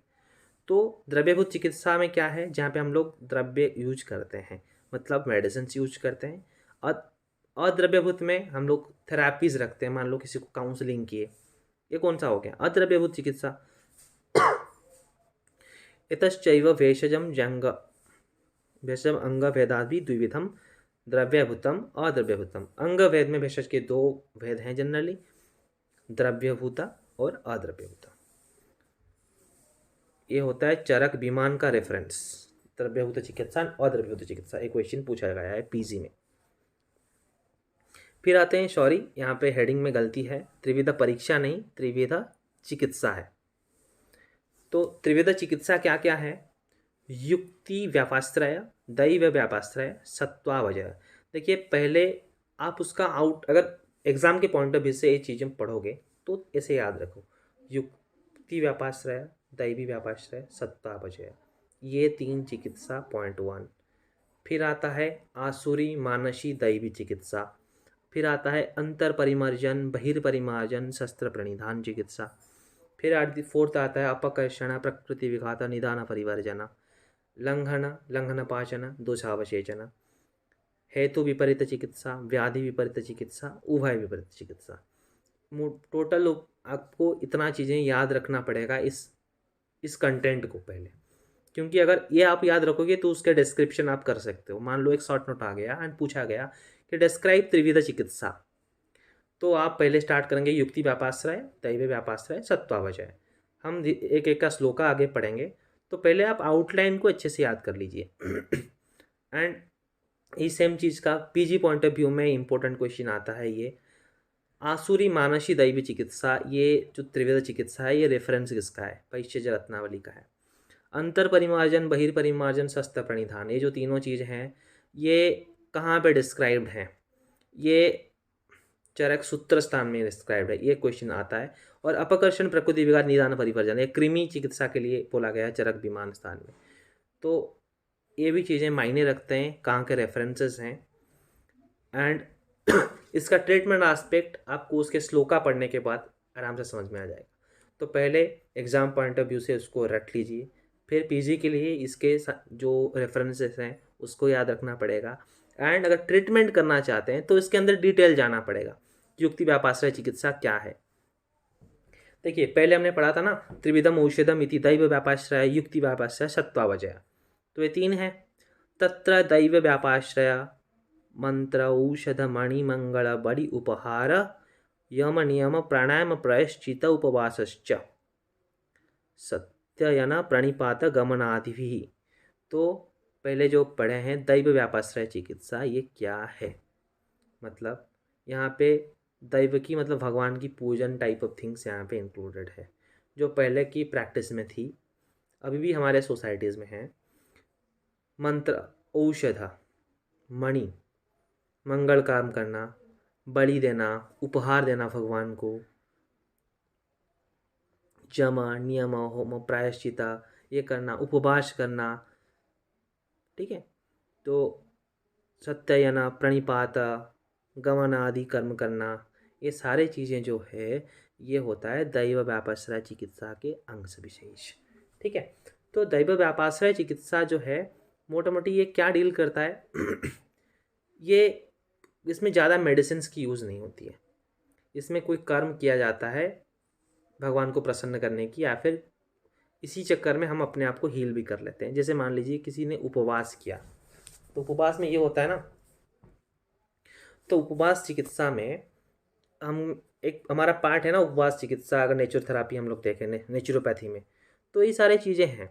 तो द्रव्यभूत चिकित्सा में क्या है, जहाँ पे हम लोग द्रव्य यूज करते हैं, मतलब मेडिसिन यूज करते हैं। अद्रव्यभूत में हम लोग थेरापीज रखते हैं, मान लो किसी को काउंसलिंग किए, ये कौन सा हो गया, अद्रव्यभूत चिकित्सा। इतश्चैव भेषजम अंग भेदादि द्विविधम द्रव्यभूतम अद्रव्यभूतम। अंग भेद में भेषज के 2 भेद हैं जनरली, द्रव्यभूता और अद्रव्यभूता। ये होता है चरक विमान का रेफरेंस, द्रव्यभूत चिकित्सा अद्रव्यभूत चिकित्सा, एक क्वेश्चन पूछा गया है पीजी में। फिर आते हैं, सॉरी यहाँ पे हेडिंग में गलती है, त्रिविध परीक्षा नहीं, त्रिविध चिकित्सा है। तो त्रिविध चिकित्सा क्या क्या है, युक्ति व्यापाश्रय, दैव व्यापाश्रय, सत्वावजय। देखिए पहले आप उसका अगर एग्जाम के पॉइंट ऑफ व्यू से ये चीज़ें पढ़ोगे तो ऐसे याद रखो, युक्ति व्यापाश्रय, दैवी व्यापाश्रय, सत्वावजय, ये 3 चिकित्सा पॉइंट 1। फिर आता है आसुरी मानसी दैवी चिकित्सा। फिर आता है अंतर परिमार्जन बहिर्परिमार्जन शस्त्र प्रणिधान चिकित्सा। फिर 4th आता है अपकर्षण प्रकृति विघात निदान परिवर्जन, लंघन पाचन दोषावशेचन, हेतु विपरीत चिकित्सा, व्याधि विपरीत चिकित्सा, उभय विपरीत चिकित्सा। टोटल आपको इतना चीज़ें याद रखना पड़ेगा इस कंटेंट को पहले, क्योंकि अगर ये आप याद रखोगे तो उसके डिस्क्रिप्शन आप कर सकते हो। मान लो एक शॉर्ट नोट आ गया एंड पूछा गया कि डिस्क्राइब त्रिविध चिकित्सा, तो आप पहले स्टार्ट करेंगे युक्ति व्यापाश्रय, दैव व्यापाश्रय, सत्वावजय। हम एक एक का श्लोका आगे पढ़ेंगे, तो पहले आप आउटलाइन को अच्छे से याद कर लीजिए। एंड इस सेम चीज़ का पीजी पॉइंट ऑफ व्यू में इंपॉर्टेंट क्वेश्चन आता है, ये आसुरी मानसी दैवी चिकित्सा, ये जो त्रिविध चिकित्सा है ये रेफरेंस किसका है, पैश्चर्य रत्नावली का है। अंतर परिमार्जन बहिर्परिमार्जन शस्त्र प्रणिधान, ये जो तीनों चीज़ हैं ये कहाँ पे डिस्क्राइब्ड हैं, ये चरक सूत्र स्थान में डिस्क्राइब्ड है, ये क्वेश्चन आता है। और अपकर्षण प्रकृति विघात निदान परिवर्जन, ये कृमि चिकित्सा के लिए बोला गया है चरक विमान स्थान में। तो ये भी चीज़ें मायने रखते हैं, कहाँ के रेफरेंसेस हैं। एंड इसका ट्रीटमेंट एस्पेक्ट आपको उसके श्लोका पढ़ने के बाद आराम से समझ में आ जाएगा। तो पहले एग्ज़ाम पॉइंट ऑफ व्यू से उसको रट लीजिए, फिर पीजी के लिए इसके जो रेफरेंसेस हैं उसको याद रखना पड़ेगा। एंड अगर ट्रीटमेंट करना चाहते हैं तो इसके अंदर डिटेल जाना पड़ेगा, युक्ति व्यापाश्रय चिकित्सा क्या है। देखिए पहले हमने पढ़ा था ना, त्रिविधम औषधम इति दैव व्यापाश्रय, युक्ति व्यापाश्रय, सत्वावजय, तो ये 3 है। तत्र दैव व्यापाश्रय मंत्र औषध मणि मंगल बड़ी उपहार यम नियम प्राणायाम प्रायश्चित उपवासश्च सत्ययन प्रणिपात गमनादि। तो पहले जो पढ़े हैं दैव व्यापाश्रय चिकित्सा, ये क्या है? मतलब यहाँ पे दैव की मतलब भगवान की पूजन टाइप ऑफ थिंग्स यहाँ पे इंक्लूडेड है, जो पहले की प्रैक्टिस में थी, अभी भी हमारे सोसाइटीज़ में है। मंत्र, औषध, मणि, मंगल काम करना, बलि देना, उपहार देना भगवान को, जमा, नियम, होम, प्रायश्चिता, ये करना, उपवास करना, ठीक है। तो सत्ययना, प्रणिपात, गमन आदि कर्म करना, ये सारे चीज़ें जो है ये होता है दैव व्यापाश्रय चिकित्सा के अंश विशेष, ठीक है। तो दैव व्यापाश्रय चिकित्सा जो है मोटा मोटी ये क्या डील करता है ये इसमें ज़्यादा मेडिसिन की यूज़ नहीं होती है, इसमें कोई कर्म किया जाता है भगवान को प्रसन्न करने की, या फिर इसी चक्कर में हम अपने आप को हील भी कर लेते हैं। जैसे मान लीजिए किसी ने उपवास किया, तो उपवास में ये होता है ना, तो उपवास चिकित्सा में हम एक हमारा पार्ट है ना उपवास चिकित्सा, अगर नेचुरोथेरापी हम लोग देखें नेचुरोपैथी में, तो ये सारी चीज़ें हैं।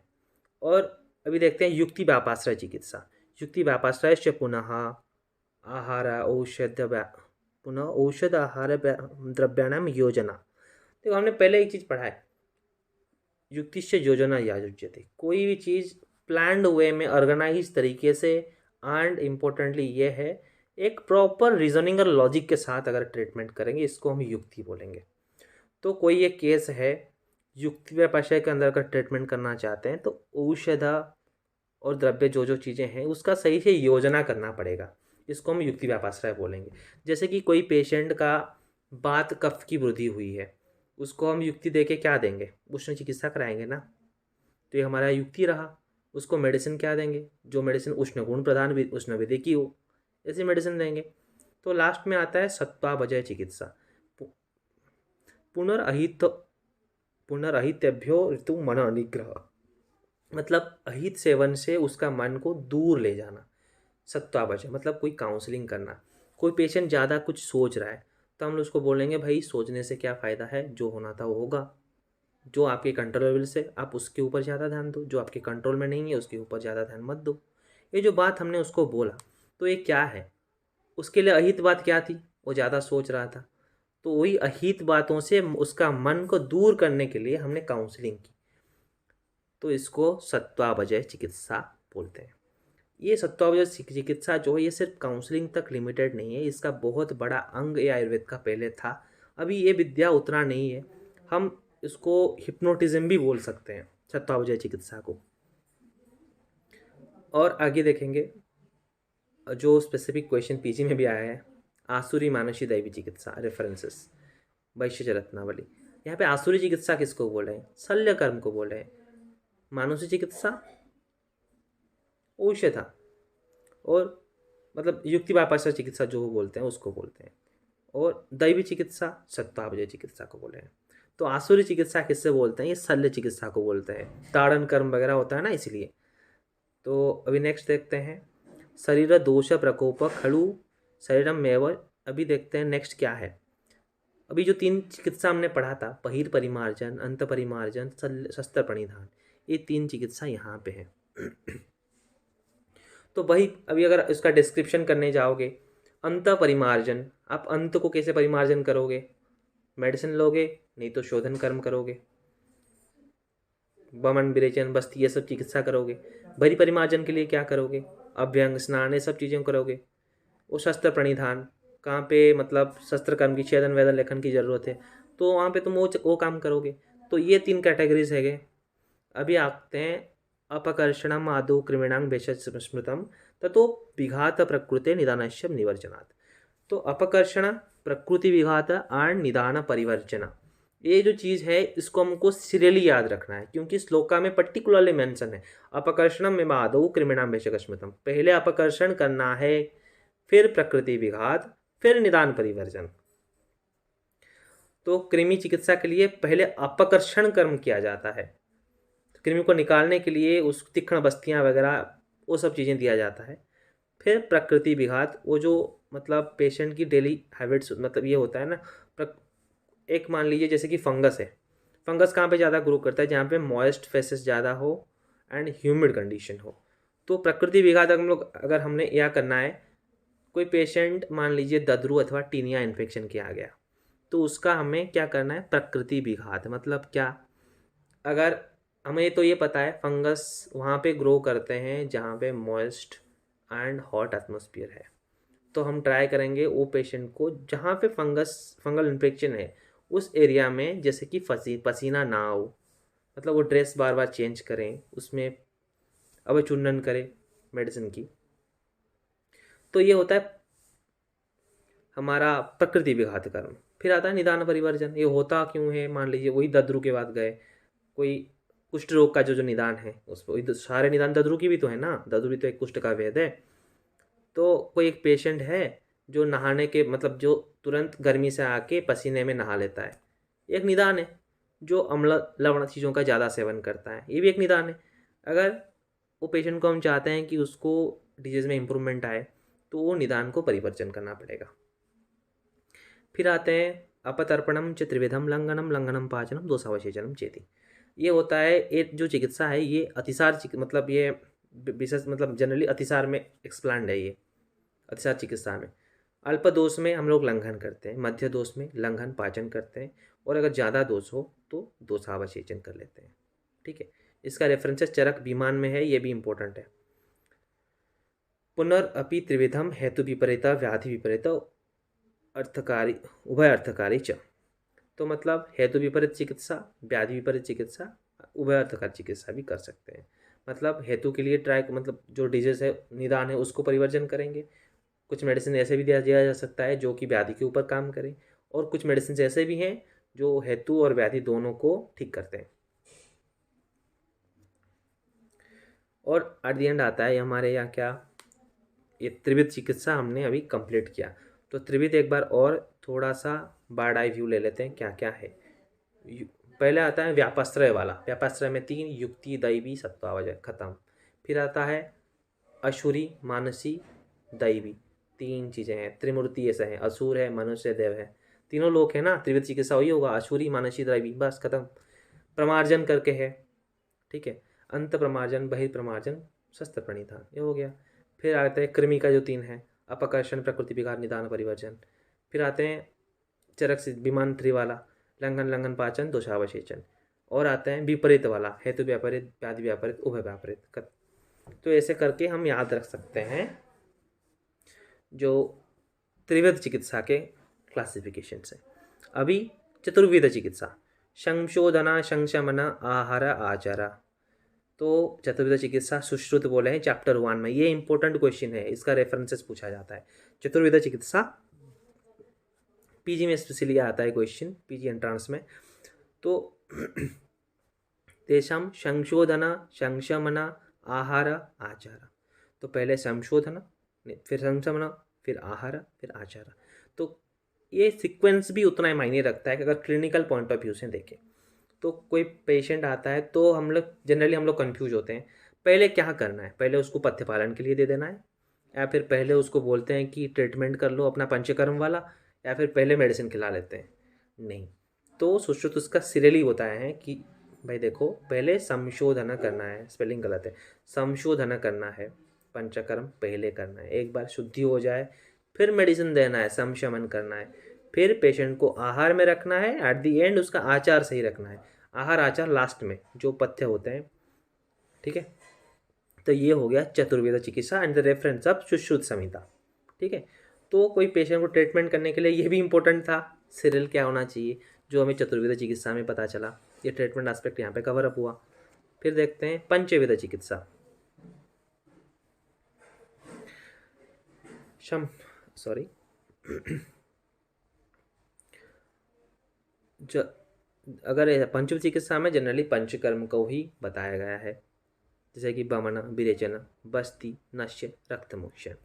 और अभी देखते हैं युक्ति व्यापाश्रय चिकित्सा। युक्ति व्यापाश्रय से पुनः आहार औषध पुनः औषध आहार द्रव्याणाम योजना। तो हमने पहले एक चीज़ पढ़ा है, युक्ति से योजना याजुज्यते, कोई भी चीज़ प्लान्ड वे में ऑर्गेनाइज तरीके से, एंड इम्पोर्टेंटली ये है एक प्रॉपर रीजनिंग और लॉजिक के साथ अगर ट्रीटमेंट करेंगे, इसको हम युक्ति बोलेंगे। तो कोई एक केस है युक्ति व्यापाश्रय के अंदर अगर ट्रीटमेंट करना चाहते हैं तो औषध और द्रव्य जो जो चीज़ें हैं उसका सही से योजना करना पड़ेगा, इसको हम युक्ति व्यापाश्रय बोलेंगे। जैसे कि कोई पेशेंट का बात कफ की वृद्धि हुई है, उसको हम युक्ति दे के क्या देंगे, उष्ण चिकित्सा कराएंगे ना, तो ये हमारा युक्ति रहा। उसको मेडिसिन क्या देंगे, जो मेडिसिन उष्ण गुण प्रधान उष्ण विधि की हो, ऐसी मेडिसिन देंगे। तो लास्ट में आता है सत्वावजय चिकित्सा, पुनरहितेभ्यो ऋतु मन निग्रह, मतलब अहित सेवन से उसका मन को दूर ले जाना। सत्वावजय मतलब कोई काउंसलिंग करना। कोई पेशेंट ज़्यादा कुछ सोच रहा है तो हम उसको बोलेंगे भाई सोचने से क्या फ़ायदा है, जो होना था वो होगा, जो आपके कंट्रोलेबल से आप उसके ऊपर ज़्यादा ध्यान दो, जो आपके कंट्रोल में नहीं है उसके ऊपर ज़्यादा ध्यान मत दो। ये जो बात हमने उसको बोला तो ये क्या है, उसके लिए अहित बात क्या थी, वो ज़्यादा सोच रहा था, तो वही अहित बातों से उसका मन को दूर करने के लिए हमने काउंसलिंग की, तो इसको सत्वावजय चिकित्सा बोलते हैं। ये सत्वावजय चिकित्सा जो है ये सिर्फ काउंसलिंग तक लिमिटेड नहीं है, इसका बहुत बड़ा अंग ये आयुर्वेद का पहले था, अभी ये विद्या उतना नहीं है, हम इसको हिप्नोटिज्म भी बोल सकते हैं सत्वावजय चिकित्सा को। और आगे देखेंगे जो स्पेसिफिक क्वेश्चन पीजी में भी आया है, आसुरी मानसी दैवी चिकित्सा रेफरेंसेस वैश्य रत्नावली। यहाँ पे आसुरी चिकित्सा किसको बोले हैं, शल्य कर्म को बोले हैं। मानसी चिकित्सा औषधा, और मतलब युक्ति व्यापाश्रय चिकित्सा जो बोलते हैं उसको बोलते हैं, और दैवी चिकित्सा सत्वावजय चिकित्सा को बोले हैं। तो आसुरी चिकित्सा किससे बोलते हैं, ये शल्य चिकित्सा को बोलते हैं, ताड़न कर्म वगैरह होता है ना इसलिए। तो अभी नेक्स्ट देखते हैं शरीर दोष प्रकोप खड़ु शरीरम मेव। अभी देखते हैं नेक्स्ट क्या है। अभी जो 3 चिकित्सा हमने पढ़ा था, बहिर परिमार्जन, अंत परिमार्जन, शस्त्र प्रणिधान, ये 3 चिकित्सा यहाँ पे है। तो वही अभी अगर इसका डिस्क्रिप्शन करने जाओगे, अंत परिमार्जन, आप अंत को कैसे परिमार्जन करोगे, मेडिसिन लोगे, नहीं तो शोधन कर्म करोगे, वमन विरेचन बस्ती ये सब चिकित्सा करोगे। बहिर परिमार्जन के लिए क्या करोगे, अभ्यंग स्नान ये सब चीज़ें करोगे। वो शस्त्र प्रणिधान, कहाँ पे मतलब शस्त्र कर्म की छेदन वेदन लेखन की ज़रूरत है, तो वहाँ पे तुम वो काम करोगे। तो ये 3 कैटेगरीज है। अभी आते हैं अपकर्षणम आदौ कृमिणांग भेषज स्मृतम ततो विघात प्रकृति निदानश्य निवर्जनात्। तो अपकर्षण, प्रकृति विघात और निदान परिवर्जना, ये जो चीज़ है इसको हमको सीरियली याद रखना है, क्योंकि श्लोका में पर्टिकुलरली मेंशन है अपकर्षणम में आदौ कृमिणांग भेषज स्मृतम, पहले अपकर्षण करना है, फिर प्रकृति विघात, फिर निदान परिवर्जन। तो कृमि चिकित्सा के लिए पहले अपकर्षण कर्म किया जाता है, कृमि को निकालने के लिए उस तीक्ष्ण बस्तियाँ वगैरह वो सब चीज़ें दिया जाता है। फिर प्रकृति विघात, वो जो मतलब पेशेंट की डेली हैबिट्स, मतलब ये होता है ना, एक मान लीजिए जैसे कि फंगस है, फंगस कहाँ पे ज़्यादा ग्रो करता है, जहाँ पे मॉइस्ट फेसेस ज़्यादा हो एंड ह्यूमिड कंडीशन हो। तो प्रकृति विघात हम लोग अगर हमने यह करना है, कोई पेशेंट मान लीजिए ददरू अथवा टीनिया इन्फेक्शन के आ गया, तो उसका हमें क्या करना है, प्रकृति विघात मतलब क्या, अगर हमें तो ये पता है फंगस वहाँ पे ग्रो करते हैं जहाँ पे मॉइस्ट एंड हॉट एटमोसफियर है, तो हम ट्राई करेंगे वो पेशेंट को जहाँ पे फंगल इन्फेक्शन है उस एरिया में, जैसे कि पसीना ना हो, मतलब वो ड्रेस बार बार चेंज करें, उसमें अवचुंडन करें मेडिसिन की। तो ये होता है हमारा प्रकृति विघात कर्म। फिर आता है निदान परिवर्जन। ये होता क्यों है, मान लीजिए वही दद्रू के बाद गए, कोई कुष्ठ रोग का जो निदान है उस पर, वही तो सारे निदान दद्रू की भी तो है ना, दद्रू भी तो एक कुष्ठ का वेद है। तो कोई एक पेशेंट है जो नहाने के मतलब जो तुरंत गर्मी से आके पसीने में नहा लेता है, एक निदान है। जो अम्ल लवण चीज़ों का ज़्यादा सेवन करता है, ये भी एक निदान है। अगर वो पेशेंट को हम चाहते हैं कि उसको डिजीज़ में इम्प्रूवमेंट आए, तो वो निदान को परिवर्जन करना पड़ेगा। फिर आते हैं अपतर्पणम च त्रिविधम लंघनम, लंघनम पाचनम दोषावशेषणम चेति। ये होता है एक जो चिकित्सा है, ये अतिसार मतलब ये विशेष मतलब जनरली अतिसार में एक्सप्लान्ड है ये, अतिसार चिकित्सा में। अल्प दोष में हम लोग लंघन करते हैं, मध्य दोष में लंघन पाचन करते हैं, और अगर ज़्यादा दोष हो तो दोषावशेषण कर लेते हैं। ठीक है, इसका रेफरेंसेस चरक विमान में है, ये भी इंपॉर्टेंट है। पुनरअपि त्रिविधम हेतु विपरीता व्याधि विपरीता अर्थकारी उभय अर्थकारी च। तो मतलब हेतु विपरीत चिकित्सा, व्याधि विपरीत चिकित्सा, उभय अर्थकारी चिकित्सा भी कर सकते हैं। मतलब हेतु के लिए ट्राई मतलब जो डिजीज है निदान है उसको परिवर्जन करेंगे, कुछ मेडिसिन ऐसे भी दिया जा सकता है जो कि व्याधि के ऊपर काम करें, और कुछ मेडिसिन ऐसे भी हैं जो हेतु और व्याधि दोनों को ठीक करते हैं। और एट द एंड आता है हमारे यहाँ क्या, ये त्रिविध चिकित्सा हमने अभी कंप्लीट किया। तो त्रिविध एक बार और थोड़ा सा बर्ड आई व्यू ले लेते हैं क्या क्या है। पहले आता है व्यापाश्रय वाला, व्यापाश्रय में 3 युक्ति दैवी सत्वावजय खत्म। फिर आता है असुरी मानसी दैवी, 3 चीज़ें हैं, त्रिमूर्ति ऐसे हैं, असुर है, मनुष्य, देव है, तीनों लोग हैं ना, त्रिविध चिकित्सा वही होगा, असुरी मानसी दैवी, बस खत्म। प्रमार्जन करके है, ठीक है, अंत प्रमार्जन बहिर्प्रमार्जन शस्त्र प्रणिधान, ये हो गया। फिर आते हैं कृमि का जो 3 है, अपकर्षण प्रकृति विकार निदान परिवर्जन। फिर आते हैं चरक से विमान 3 वाला, लंघन लंघन पाचन दोषावशेषण। और आते हैं विपरीत वाला, हेतु व्यापरित व्याधि व्यापरित उभय व्यापरित। तो ऐसे करके हम याद रख सकते हैं जो त्रिविध चिकित्सा के क्लासिफिकेशन है। अभी चतुर्विध चिकित्सा, संशोधना संशमना आहार आचारा। तो चतुर्विध चिकित्सा सुश्रुत बोले हैं चैप्टर 1 में, ये इंपॉर्टेंट क्वेश्चन है, इसका रेफरेंसेस पूछा जाता है। चतुर्विध चिकित्सा पीजी में स्पेशली आता है क्वेश्चन, पीजी एंट्रांस में। तो तेषां संशोधना संशमना आहार आचार। तो पहले संशोधन, फिर संशमन, फिर आहार, फिर आचार। तो ये सीक्वेंस भी उतना ही मायने रखता है कि अगर क्लिनिकल पॉइंट ऑफ व्यू से देखें तो कोई पेशेंट आता है तो हम लोग जनरली कंफ्यूज होते हैं, पहले क्या करना है, पहले उसको पथ्य पालन के लिए दे देना है, या फिर पहले उसको बोलते हैं कि ट्रीटमेंट कर लो अपना पंचकर्म वाला, या फिर पहले मेडिसिन खिला लेते हैं। नहीं, तो सुश्रुत उसका सिरियली बताया है कि भाई देखो पहले संशोधन करना है, स्पेलिंग गलत है, संशोधन करना है, पंचकर्म पहले करना है, एक बार शुद्धि हो जाए फिर मेडिसिन देना है, संशमन करना है, फिर पेशेंट को आहार में रखना है, एट दी एंड उसका आचार सही रखना है, आहार आचार लास्ट में जो पथ्य होते हैं। ठीक है, तो ये हो गया चतुर्वेद चिकित्सा and the reference of Sushruta Samhita. ठीक है, तो कोई पेशेंट को ट्रीटमेंट करने के लिए ये भी इंपॉर्टेंट था सीरियल क्या होना चाहिए, जो हमें चतुर्वेद चिकित्सा में पता चला, ये ट्रीटमेंट एस्पेक्ट यहाँ पे कवर अप हुआ। फिर देखते हैं पंचवेद चिकित्सा। सॉरी अगर पंचवेद चिकित्सा में जनरली पंचकर्म को ही बताया गया है, जैसे कि बमन, विरेचन, बस्ती, नश्य, रक्तमोक्षण।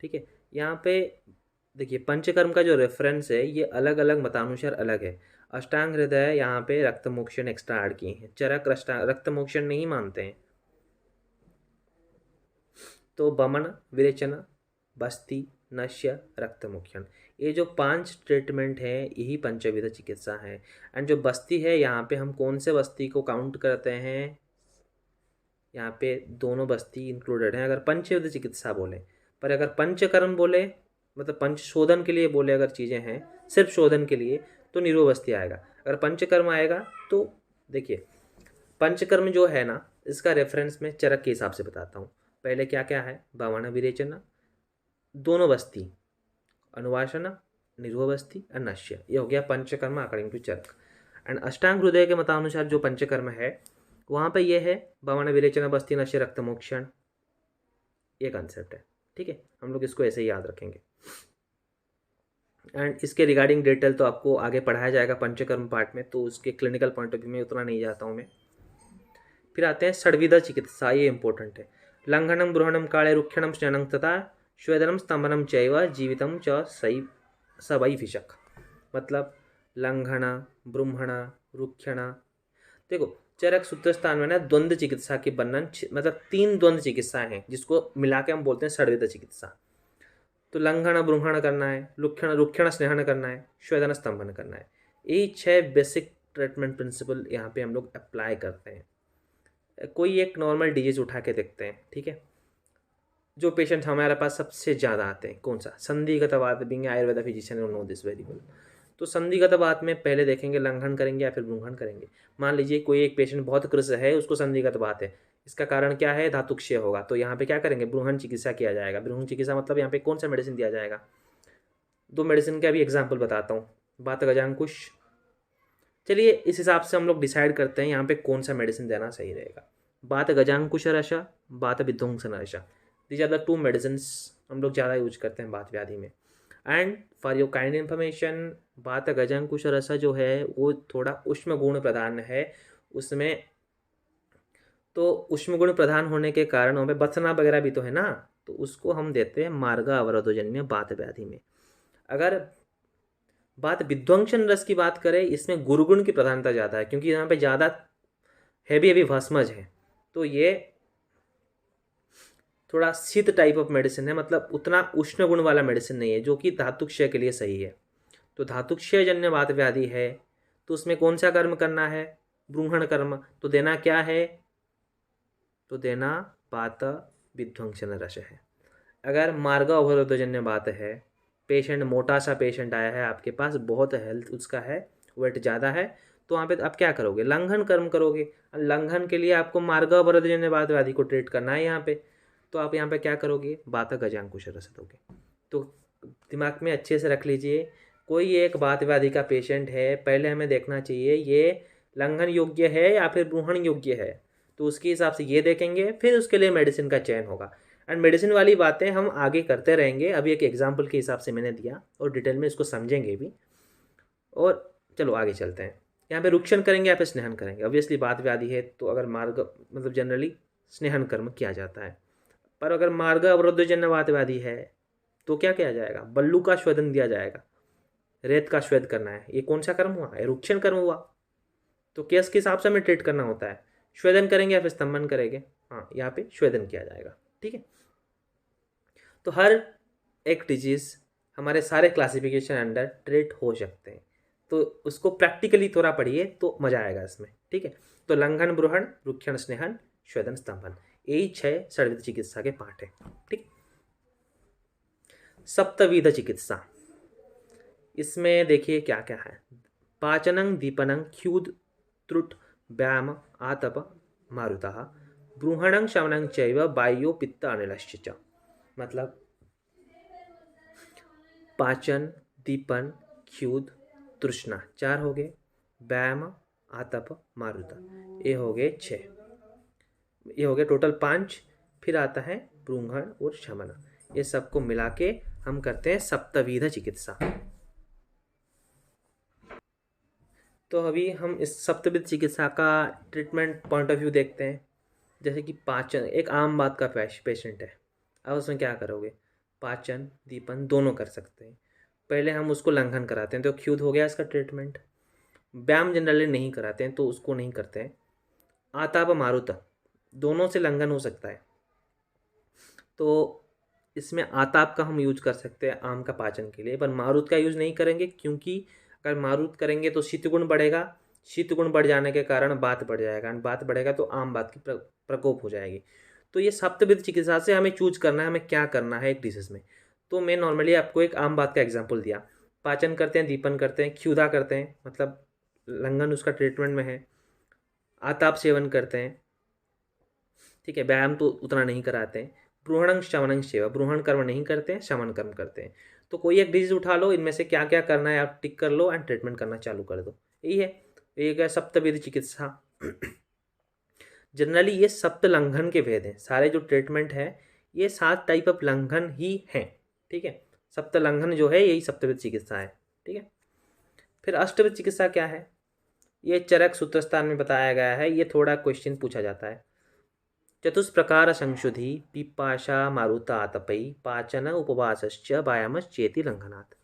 ठीक है, यहाँ पे देखिए पंचकर्म का जो रेफरेंस है ये अलग अलग मतानुसार अलग है। अष्टांग हृदय यहाँ पे रक्तमोक्षण एक्स्ट्रा ऐड किए हैं, चरक रक्तमोक्षण नहीं मानते हैं। तो बमन, विरेचन, बस्ती, नश्य, रक्तमुक्षण। ये जो 5 ट्रीटमेंट है यही पंचविध चिकित्सा है। एंड जो बस्ती है यहाँ पे हम कौन से बस्ती को काउंट करते हैं, यहाँ पे दोनों बस्ती इंक्लूडेड हैं अगर पंचविध चिकित्सा बोले। पर अगर पंचकर्म बोले, मतलब पंच शोधन के लिए बोले अगर चीज़ें हैं सिर्फ शोधन के लिए, तो निरोबस्ती आएगा। अगर पंचकर्म आएगा तो देखिए, पंचकर्म जो है ना, इसका रेफरेंस मैं चरक के हिसाब से बताता हूँ। पहले क्या क्या है, भावना विरेचना, दोनों बस्ती, अनुवासना, निरोबस्ती और नश्य, ये हो गया panchakarma according to Charak. And Ashtanga Hridaya के मतानुसार जो पंचकर्म है वहाँ पे ये है भावना विरेचना, बस्ती, नश्य, रक्तमोक्षण, ये कंसेप्ट है। ठीक है, हम लोग इसको ऐसे ही याद रखेंगे। एंड इसके रिगार्डिंग डिटेल तो आपको आगे पढ़ाया जाएगा पंचकर्म पार्ट में, तो उसके क्लिनिकल पॉइंट ऑफ व्यू में उतना नहीं जाता हूँ मैं। फिर आते हैं षड्विध चिकित्सा, ये इंपॉर्टेंट है। लंघनम, ब्रूहणम, काले, रुक्षणम, स्नानं तथा स्वेदनम, स्तंभनम चैव जीवितम च सई सबई फिशक। मतलब लंघन, ब्रूहण, रुक्षण। देखो चरक सूत्र स्थान में ना द्वंद्व चिकित्सा के वर्णन, मतलब 3 द्वंद्व चिकित्साएं हैं जिसको मिला के हम बोलते हैं षड्विध चिकित्सा। तो लंघन ब्रूहण करना है, रुक्षण स्नेहन करना है, स्वेदन स्तंभन करना है। यही 6 बेसिक ट्रीटमेंट प्रिंसिपल यहाँ पे हम लोग अप्लाई करते हैं। कोई एक नॉर्मल डिजीज उठा के देखते हैं। ठीक है, जो पेशेंट हमारे पास सबसे ज़्यादा आते हैं कौन सा, संधिगत वात, being Ayurveda physician know this very well. तो संधिगत बात में पहले देखेंगे लंघन करेंगे या फिर ब्रूहण करेंगे। मान लीजिए कोई एक पेशेंट बहुत कृश है, उसको संधिगत बात है, इसका कारण क्या है, धातुक्षय होगा, तो यहाँ पे क्या करेंगे, ब्रूहण चिकित्सा किया जाएगा। ब्रूहण चिकित्सा मतलब यहाँ पे कौन सा मेडिसिन दिया जाएगा, 2 मेडिसिन का भी एग्जाम्पल बताता हूँ, बात गजांकुश। चलिए इस हिसाब से हम लोग डिसाइड करते हैं यहाँ पे कौन सा मेडिसिन देना सही रहेगा। बात गजांकुश रश, बात विध्वंसन रश, दीज आर द 2 मेडिसिन हम लोग ज़्यादा यूज करते हैं बात व्याधि में। And for your kind information, बात गजांकुश रसा जो है वो थोड़ा उष्म गुण प्रधान है उसमें, तो उष्म गुण प्रधान होने के कारण हमें बथना वगैरह भी तो है ना, तो उसको हम देते हैं मार्ग अवरोधजन्य बात व्याधि में। अगर बात विध्वंसन रस की बात करें, इसमें गुरुगुण की प्रधानता ज़्यादा है क्योंकि यहाँ पे ज़्यादा हैवी भस्मज है, तो ये थोड़ा शीत टाइप ऑफ मेडिसिन है, मतलब उतना उष्ण गुण वाला मेडिसिन नहीं है, जो कि धातुक्षय के लिए सही है। तो धातुक्षय जन्य वात व्याधि है तो उसमें कौन सा कर्म करना है, ब्रूहण कर्म। तो देना क्या है, तो देना बात विध्वंसन रस है। अगर मार्ग अवरोधजन्य बात है, पेशेंट मोटा सा पेशेंट आया है आपके पास, बहुत हेल्थ उसका है, वेट ज़्यादा है, तो वहाँ पे आप क्या करोगे, लंघन कर्म करोगे। लंघन के लिए आपको मार्ग अवरोधजन्य बात व्याधि को ट्रीट करना है यहाँ पे, तो आप यहाँ पे क्या करोगे, बात गजांकुश रस दोगे। तो दिमाग में अच्छे से रख लीजिए, कोई एक बात व्याधि का पेशेंट है, पहले हमें देखना चाहिए ये लंघन योग्य है या फिर ब्रूहण योग्य है, तो उसके हिसाब से ये देखेंगे, फिर उसके लिए मेडिसिन का चयन होगा। एंड मेडिसिन वाली बातें हम आगे करते रहेंगे, अभी एक एग्जाम्पल के हिसाब से मैंने दिया और डिटेल में इसको समझेंगे भी। और चलो आगे चलते हैं, यहाँ पे रुक्षण करेंगे या फिर स्नेहन करेंगे। ऑब्वियसली बात व्याधि है तो अगर मार्ग मतलब जनरली स्नेहन कर्म किया जाता है, पर अगर मार्ग अवरोधजन्य बात व्याधि है तो क्या किया जाएगा, बल्लू का स्वेदन दिया जाएगा, रेत का श्वेद करना है। ये कौन सा कर्म हुआ, रुक्षण कर्म हुआ, तो केस के हिसाब से हमें ट्रीट करना होता है। स्वेदन करेंगे या फिर स्तंभन करेंगे, हाँ यहाँ पे स्वेदन किया जाएगा। ठीक है, तो हर एक डिजीज हमारे सारे क्लासिफिकेशन अंडर ट्रीट हो सकते हैं, तो उसको प्रैक्टिकली थोड़ा पढ़िए तो मजा आएगा इसमें। ठीक है, तो लंघन, ब्रूहण, रुक्षण, स्नेहन, स्वेदन, स्तंभन, यही 6 षड्विध चिकित्सा के पार्ट है। ठीक, सप्तविध चिकित्सा, इसमें देखिए क्या क्या है, पाचनं, दीपनं, ख्यूद, त्रुट, व्यायाम, आतप, मारुतः, ब्रूहणं, शमनं चैव वायु, पित्त, अनिलश्च च। मतलब पाचन, दीपन, ख्यूद, तृष्णा 4 हो गए, व्यायाम, आतप, मारुता ये हो गए 6, ये हो गए टोटल 5। फिर आता है ब्रूहण और शमन, ये सबको मिला के हम करते हैं सप्तविध चिकित्सा। तो अभी हम इस सप्तविध चिकित्सा का ट्रीटमेंट पॉइंट ऑफ व्यू देखते हैं। जैसे कि पाचन, एक आम बात का पेशेंट है, अब उसमें क्या करोगे, पाचन दीपन दोनों कर सकते हैं। पहले हम उसको लंघन कराते हैं तो ख्यूद हो गया इसका ट्रीटमेंट। व्यायाम जनरली नहीं कराते हैं तो उसको नहीं करते हैं। आताप मारुत दोनों से लंघन हो सकता है, तो इसमें आताप का हम यूज कर सकते हैं आम का पाचन के लिए, पर मारुत का यूज नहीं करेंगे, क्योंकि अगर मारुत करेंगे तो शीतगुण बढ़ेगा, शीतगुण बढ़ जाने के कारण बात बढ़ जाएगा, और बात बढ़ेगा तो आम बात की प्रकोप हो जाएगी। तो ये सप्तविध चिकित्सा से हमें चूज करना है, हमें क्या करना है एक डिसीज में। तो मैं नॉर्मली आपको एक आम बात का एग्जाम्पल दिया, पाचन करते हैं, दीपन करते हैं, क्षुधा करते हैं, मतलब लंघन उसका ट्रीटमेंट में है, आताप सेवन करते हैं, ठीक है, व्यायाम तो उतना नहीं कराते हैं, ब्रूहणं शमनं सेवा, ब्रूहण कर्म नहीं करते हैं, शमन कर्म करते हैं। तो कोई एक डिजीज उठा लो, इनमें से क्या क्या करना है आप टिक कर लो एंड ट्रीटमेंट करना चालू कर दो, यही है। एक है सप्तविध चिकित्सा। जनरली ये सप्त लंघन के भेद हैं, सारे जो ट्रीटमेंट है ये 7 टाइप ऑफ लंघन ही हैं, ठीक है। सप्त लंघन जो है यही सप्तविध चिकित्सा है, ठीक है। फिर अष्टविध चिकित्सा क्या है, ये चरक सूत्रस्थान में बताया गया है, ये थोड़ा क्वेश्चन पूछा जाता है। चतुष्प्रकार संशुधि पिपाशा मारुता आतपै पाचन उपवासश्च व्यायामश्चेति लंघनात्,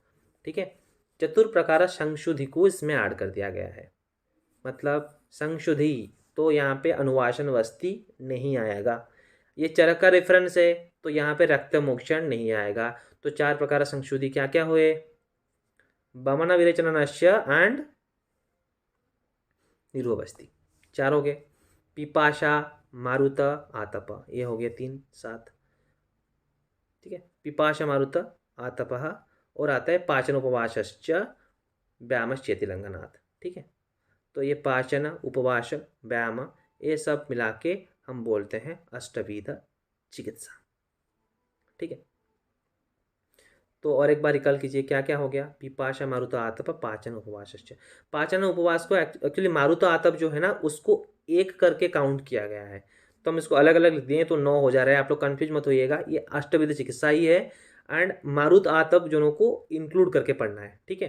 ठीक है। चतुर्प्रकार संशुधि को इसमें ऐड कर दिया गया है, मतलब संशुधि तो यहाँ पे अनुवासन वस्ती नहीं आएगा, ये चरक का रेफरेंस है तो यहाँ पे रक्त मोक्षण नहीं आएगा। तो 4 प्रकार संशुधि क्या क्या हुए, वमन विरेचनस्य एंड निरोवस्ती, 4 हो गए। पिपाशा मारुत आतप, ये हो गए 3 7, ठीक है। पिपाशा मारुत आतप, और आता है पाचन उपवासश्च व्यायामश्चेति लंघनात्, ठीक है। तो ये पाचन उपवास व्यायाम ये सब मिला के हम बोलते हैं अष्टविध चिकित्सा, ठीक है। तो और एक बार रिकॉल कीजिए क्या क्या हो गया, पिपाशा मारुत आतप पाचन उपवासश्च। पाचन उपवास को एक्चुअली मारुत आतप जो है ना उसको एक करके काउंट किया गया है, तो हम इसको अलग अलग लिख दिए तो 9 हो जा रहा है, आप लोग कन्फ्यूज मत होइएगा, ये अष्टविध चिकित्सा ही है एंड मारुत आतप दोनों को इंक्लूड करके पढ़ना है, ठीक है।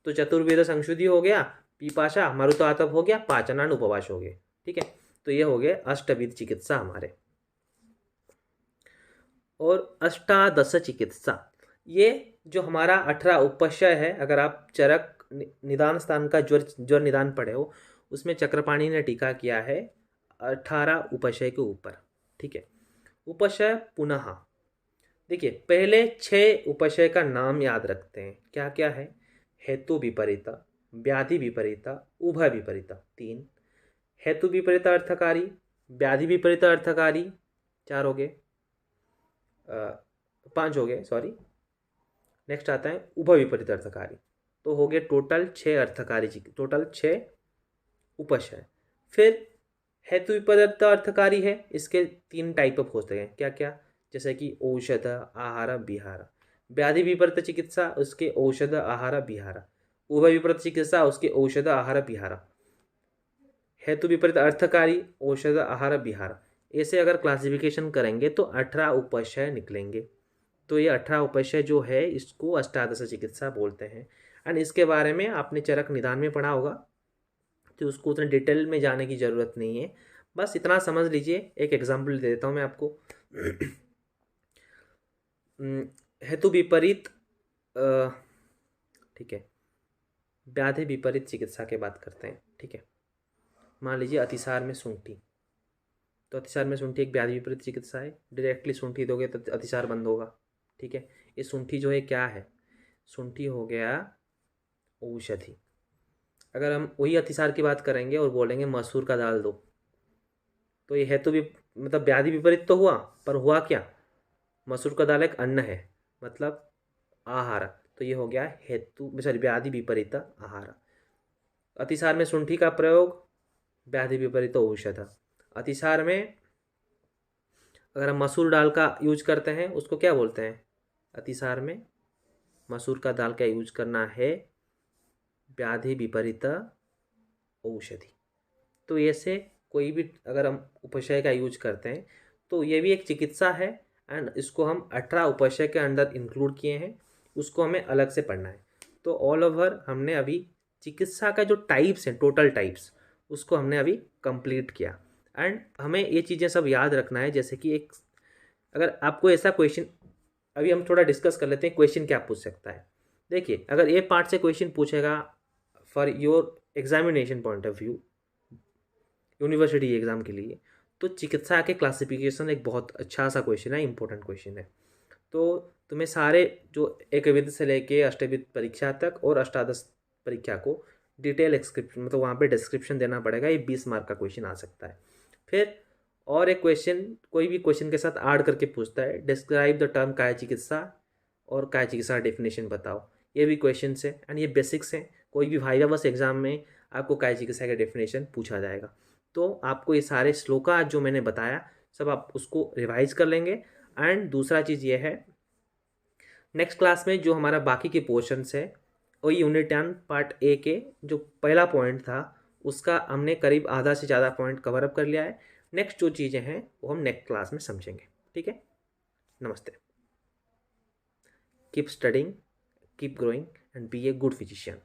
तो चतुर्वेद संशुद्धि हो गया, पिपाशा मारुत आतप हो गया, पाचन एंड उपवास हो गए, ठीक है। तो ये हो गए अष्टविध चिकित्सा हमारे। और अष्टादश चिकित्सा, ये जो हमारा 18 उपशय है, अगर आप चरक निदान स्थान का ज्वर निदान पढ़े हो उसमें चक्रपाणी ने टीका किया है 18 उपशय के ऊपर, ठीक है। उपशय पुनः देखिए, पहले 6 उपशय का नाम याद रखते हैं, क्या क्या है, हेतु विपरीता, व्याधि विपरीता, उभय विपरीता 3, हेतु विपरीत अर्थकारी, व्याधि विपरीत अर्थकारी 4 हो गए, 5 हो गए सॉरी। नेक्स्ट आता है उभय विपरीत अर्थकारी, तो हो गए टोटल 6 अर्थकारी, टोटल 6 उपशय। फिर हेतु विपरीत अर्थकारी है, इसके 3 टाइप ऑफ होते हैं, क्या क्या, जैसे कि औषध आहार विहार। व्याधि विपरीत चिकित्सा उसके औषध आहार विहार, उभय विपरीत चिकित्सा उसके औषध आहार विहार, हेतु विपरीत अर्थकारी औषध आहार विहार। ऐसे अगर क्लासिफिकेशन करेंगे तो 18 उपशय निकलेंगे। तो ये 18 उपशय जो है इसको अष्टादश चिकित्सा बोलते हैं, एंड इसके बारे में आपने चरक निदान में पढ़ा होगा, तो उसको उतने डिटेल में जाने की ज़रूरत नहीं है, बस इतना समझ लीजिए। एक एग्जाम्पल दे देता हूँ मैं आपको। हेतु विपरीत, ठीक है, व्याधि विपरीत चिकित्सा की बात करते हैं, ठीक है। मान लीजिए अतिसार में सूंठी, तो अतिसार में सूंठी एक व्याधि विपरीत चिकित्सा है, डायरेक्टली सूंठी दोगे तो अतिसार बंद होगा, ठीक है। ये सूंठी जो है क्या है, सूंठी हो गया औषधि। अगर हम वही अतिसार की बात करेंगे और बोलेंगे मसूर का दाल दो, तो ये हेतु भी मतलब व्याधि विपरीत तो हुआ, पर हुआ क्या, मसूर का दाल एक अन्न है, मतलब आहार, तो ये हो गया हेतु सॉरी व्याधि विपरीत आहार। अतिसार में शुंठी का प्रयोग, व्याधि विपरीत औषध। अतिसार में अगर हम मसूर दाल का यूज करते हैं उसको क्या बोलते हैं, अतिसार में मसूर का दाल का यूज करना है, व्याधि विपरीत औषधि। तो ऐसे कोई भी अगर हम उपशय का यूज करते हैं तो ये भी एक चिकित्सा है, एंड इसको हम 18 उपशय के अंदर इंक्लूड किए हैं, उसको हमें अलग से पढ़ना है। तो ऑल ओवर हमने अभी चिकित्सा का जो टाइप्स हैं, टोटल टाइप्स, उसको हमने अभी कंप्लीट किया, एंड हमें ये चीज़ें सब याद रखना है। जैसे कि एक अगर आपको ऐसा क्वेश्चन, अभी हम थोड़ा डिस्कस कर लेते हैं क्वेश्चन क्या पूछ सकता है। देखिए, अगर ये पार्ट से क्वेश्चन पूछेगा for your examination point of view, university exam के लिए, तो चिकित्सा के क्लासिफिकेशन एक बहुत अच्छा सा क्वेश्चन है, इंपॉर्टेंट क्वेश्चन है। तो तुम्हें सारे जो एकविध से लेके अष्टविध परीक्षा तक और अष्टादश परीक्षा को डिटेल एक्सक्रिप्शन मतलब वहाँ पे डिस्क्रिप्शन देना पड़ेगा। ये 20 मार्क का क्वेश्चन आ सकता है। फिर और एक क्वेश्चन कोई भी क्वेश्चन के साथ ऐड करके पूछता है, डिस्क्राइब द टर्म काया चिकित्सा और काया चिकित्सा डेफिनेशन बताओ। ये भी क्वेश्चन है एंड ये बेसिक्स हैं। कोई भी वाइवा बस एग्जाम में आपको काया चिकित्सा का डेफिनेशन पूछा जाएगा। तो आपको ये सारे श्लोका जो मैंने बताया सब आप उसको रिवाइज कर लेंगे। एंड दूसरा चीज़ ये है, नेक्स्ट क्लास में जो हमारा बाकी के पोर्शंस है वही यूनिट 10 पार्ट ए के जो पहला पॉइंट था उसका हमने करीब आधा से ज़्यादा पॉइंट कवर अप कर लिया है। नेक्स्ट जो चीज़ें हैं वो हम नेक्स्ट क्लास में समझेंगे। ठीक है, नमस्ते। Keep studying, keep growing and be a good physician.